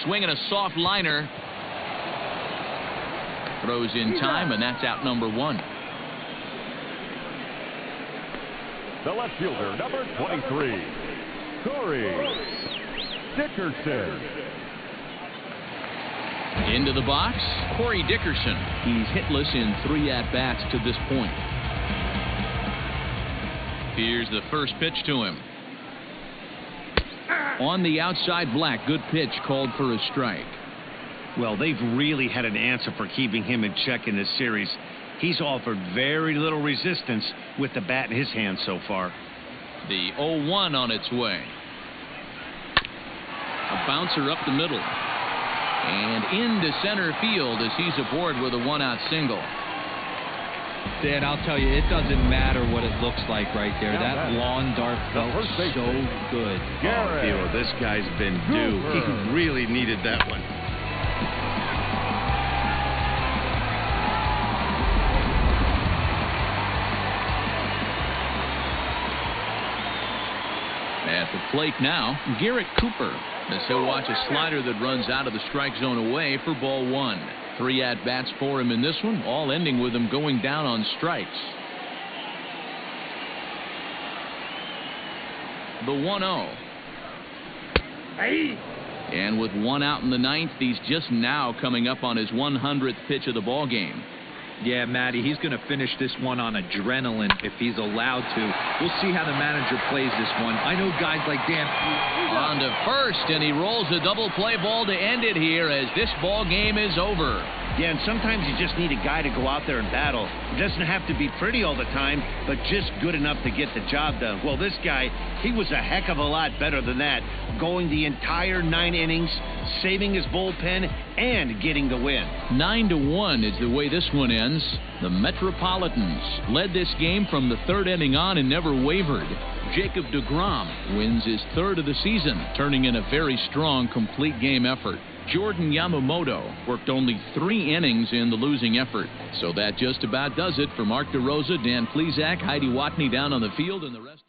Swinging a soft liner. Throws in time, and that's out number one. The left fielder, number 23, Corey Dickerson. Into the box, Corey Dickerson. He's hitless in 3 at-bats to this point. Here's the first pitch to him. On the outside black, good pitch called for a strike. Well, they've really had an answer for keeping him in check in this series. He's offered very little resistance with the bat in his hand so far. The 0-1 on its way. A bouncer up the middle. And into center field as he's aboard with a 1-out single. Dan, I'll tell you, it doesn't matter what it looks like right there. That lawn dart felt so good. Oh, Theo, this guy's been due. He really needed that one. At the plate now, Garrett Cooper, as he'll watch a slider that runs out of the strike zone away for ball one. 3 at-bats for him in this one, all ending with him going down on strikes. The 1-0. And with 1 out in the ninth, he's just now coming up on his 100th pitch of the ball game. Yeah, Matty, he's going to finish this one on adrenaline if he's allowed to. We'll see how the manager plays this one. I know guys like Dan. On to first, and he rolls a double play ball to end it here as this ball game is over. Yeah, and sometimes you just need a guy to go out there and battle. It doesn't have to be pretty all the time, but just good enough to get the job done. Well, this guy, he was a heck of a lot better than that, going the entire 9 innings, saving his bullpen, and getting the win. 9-1 is the way this one ends. The Metropolitans led this game from the 3rd inning on and never wavered. Jacob deGrom wins his 3rd of the season, turning in a very strong complete game effort. Jordan Yomamoto worked only 3 innings in the losing effort. So that just about does it for Mark DeRosa, Dan Plesac, Heidi Watney down on the field, and the rest.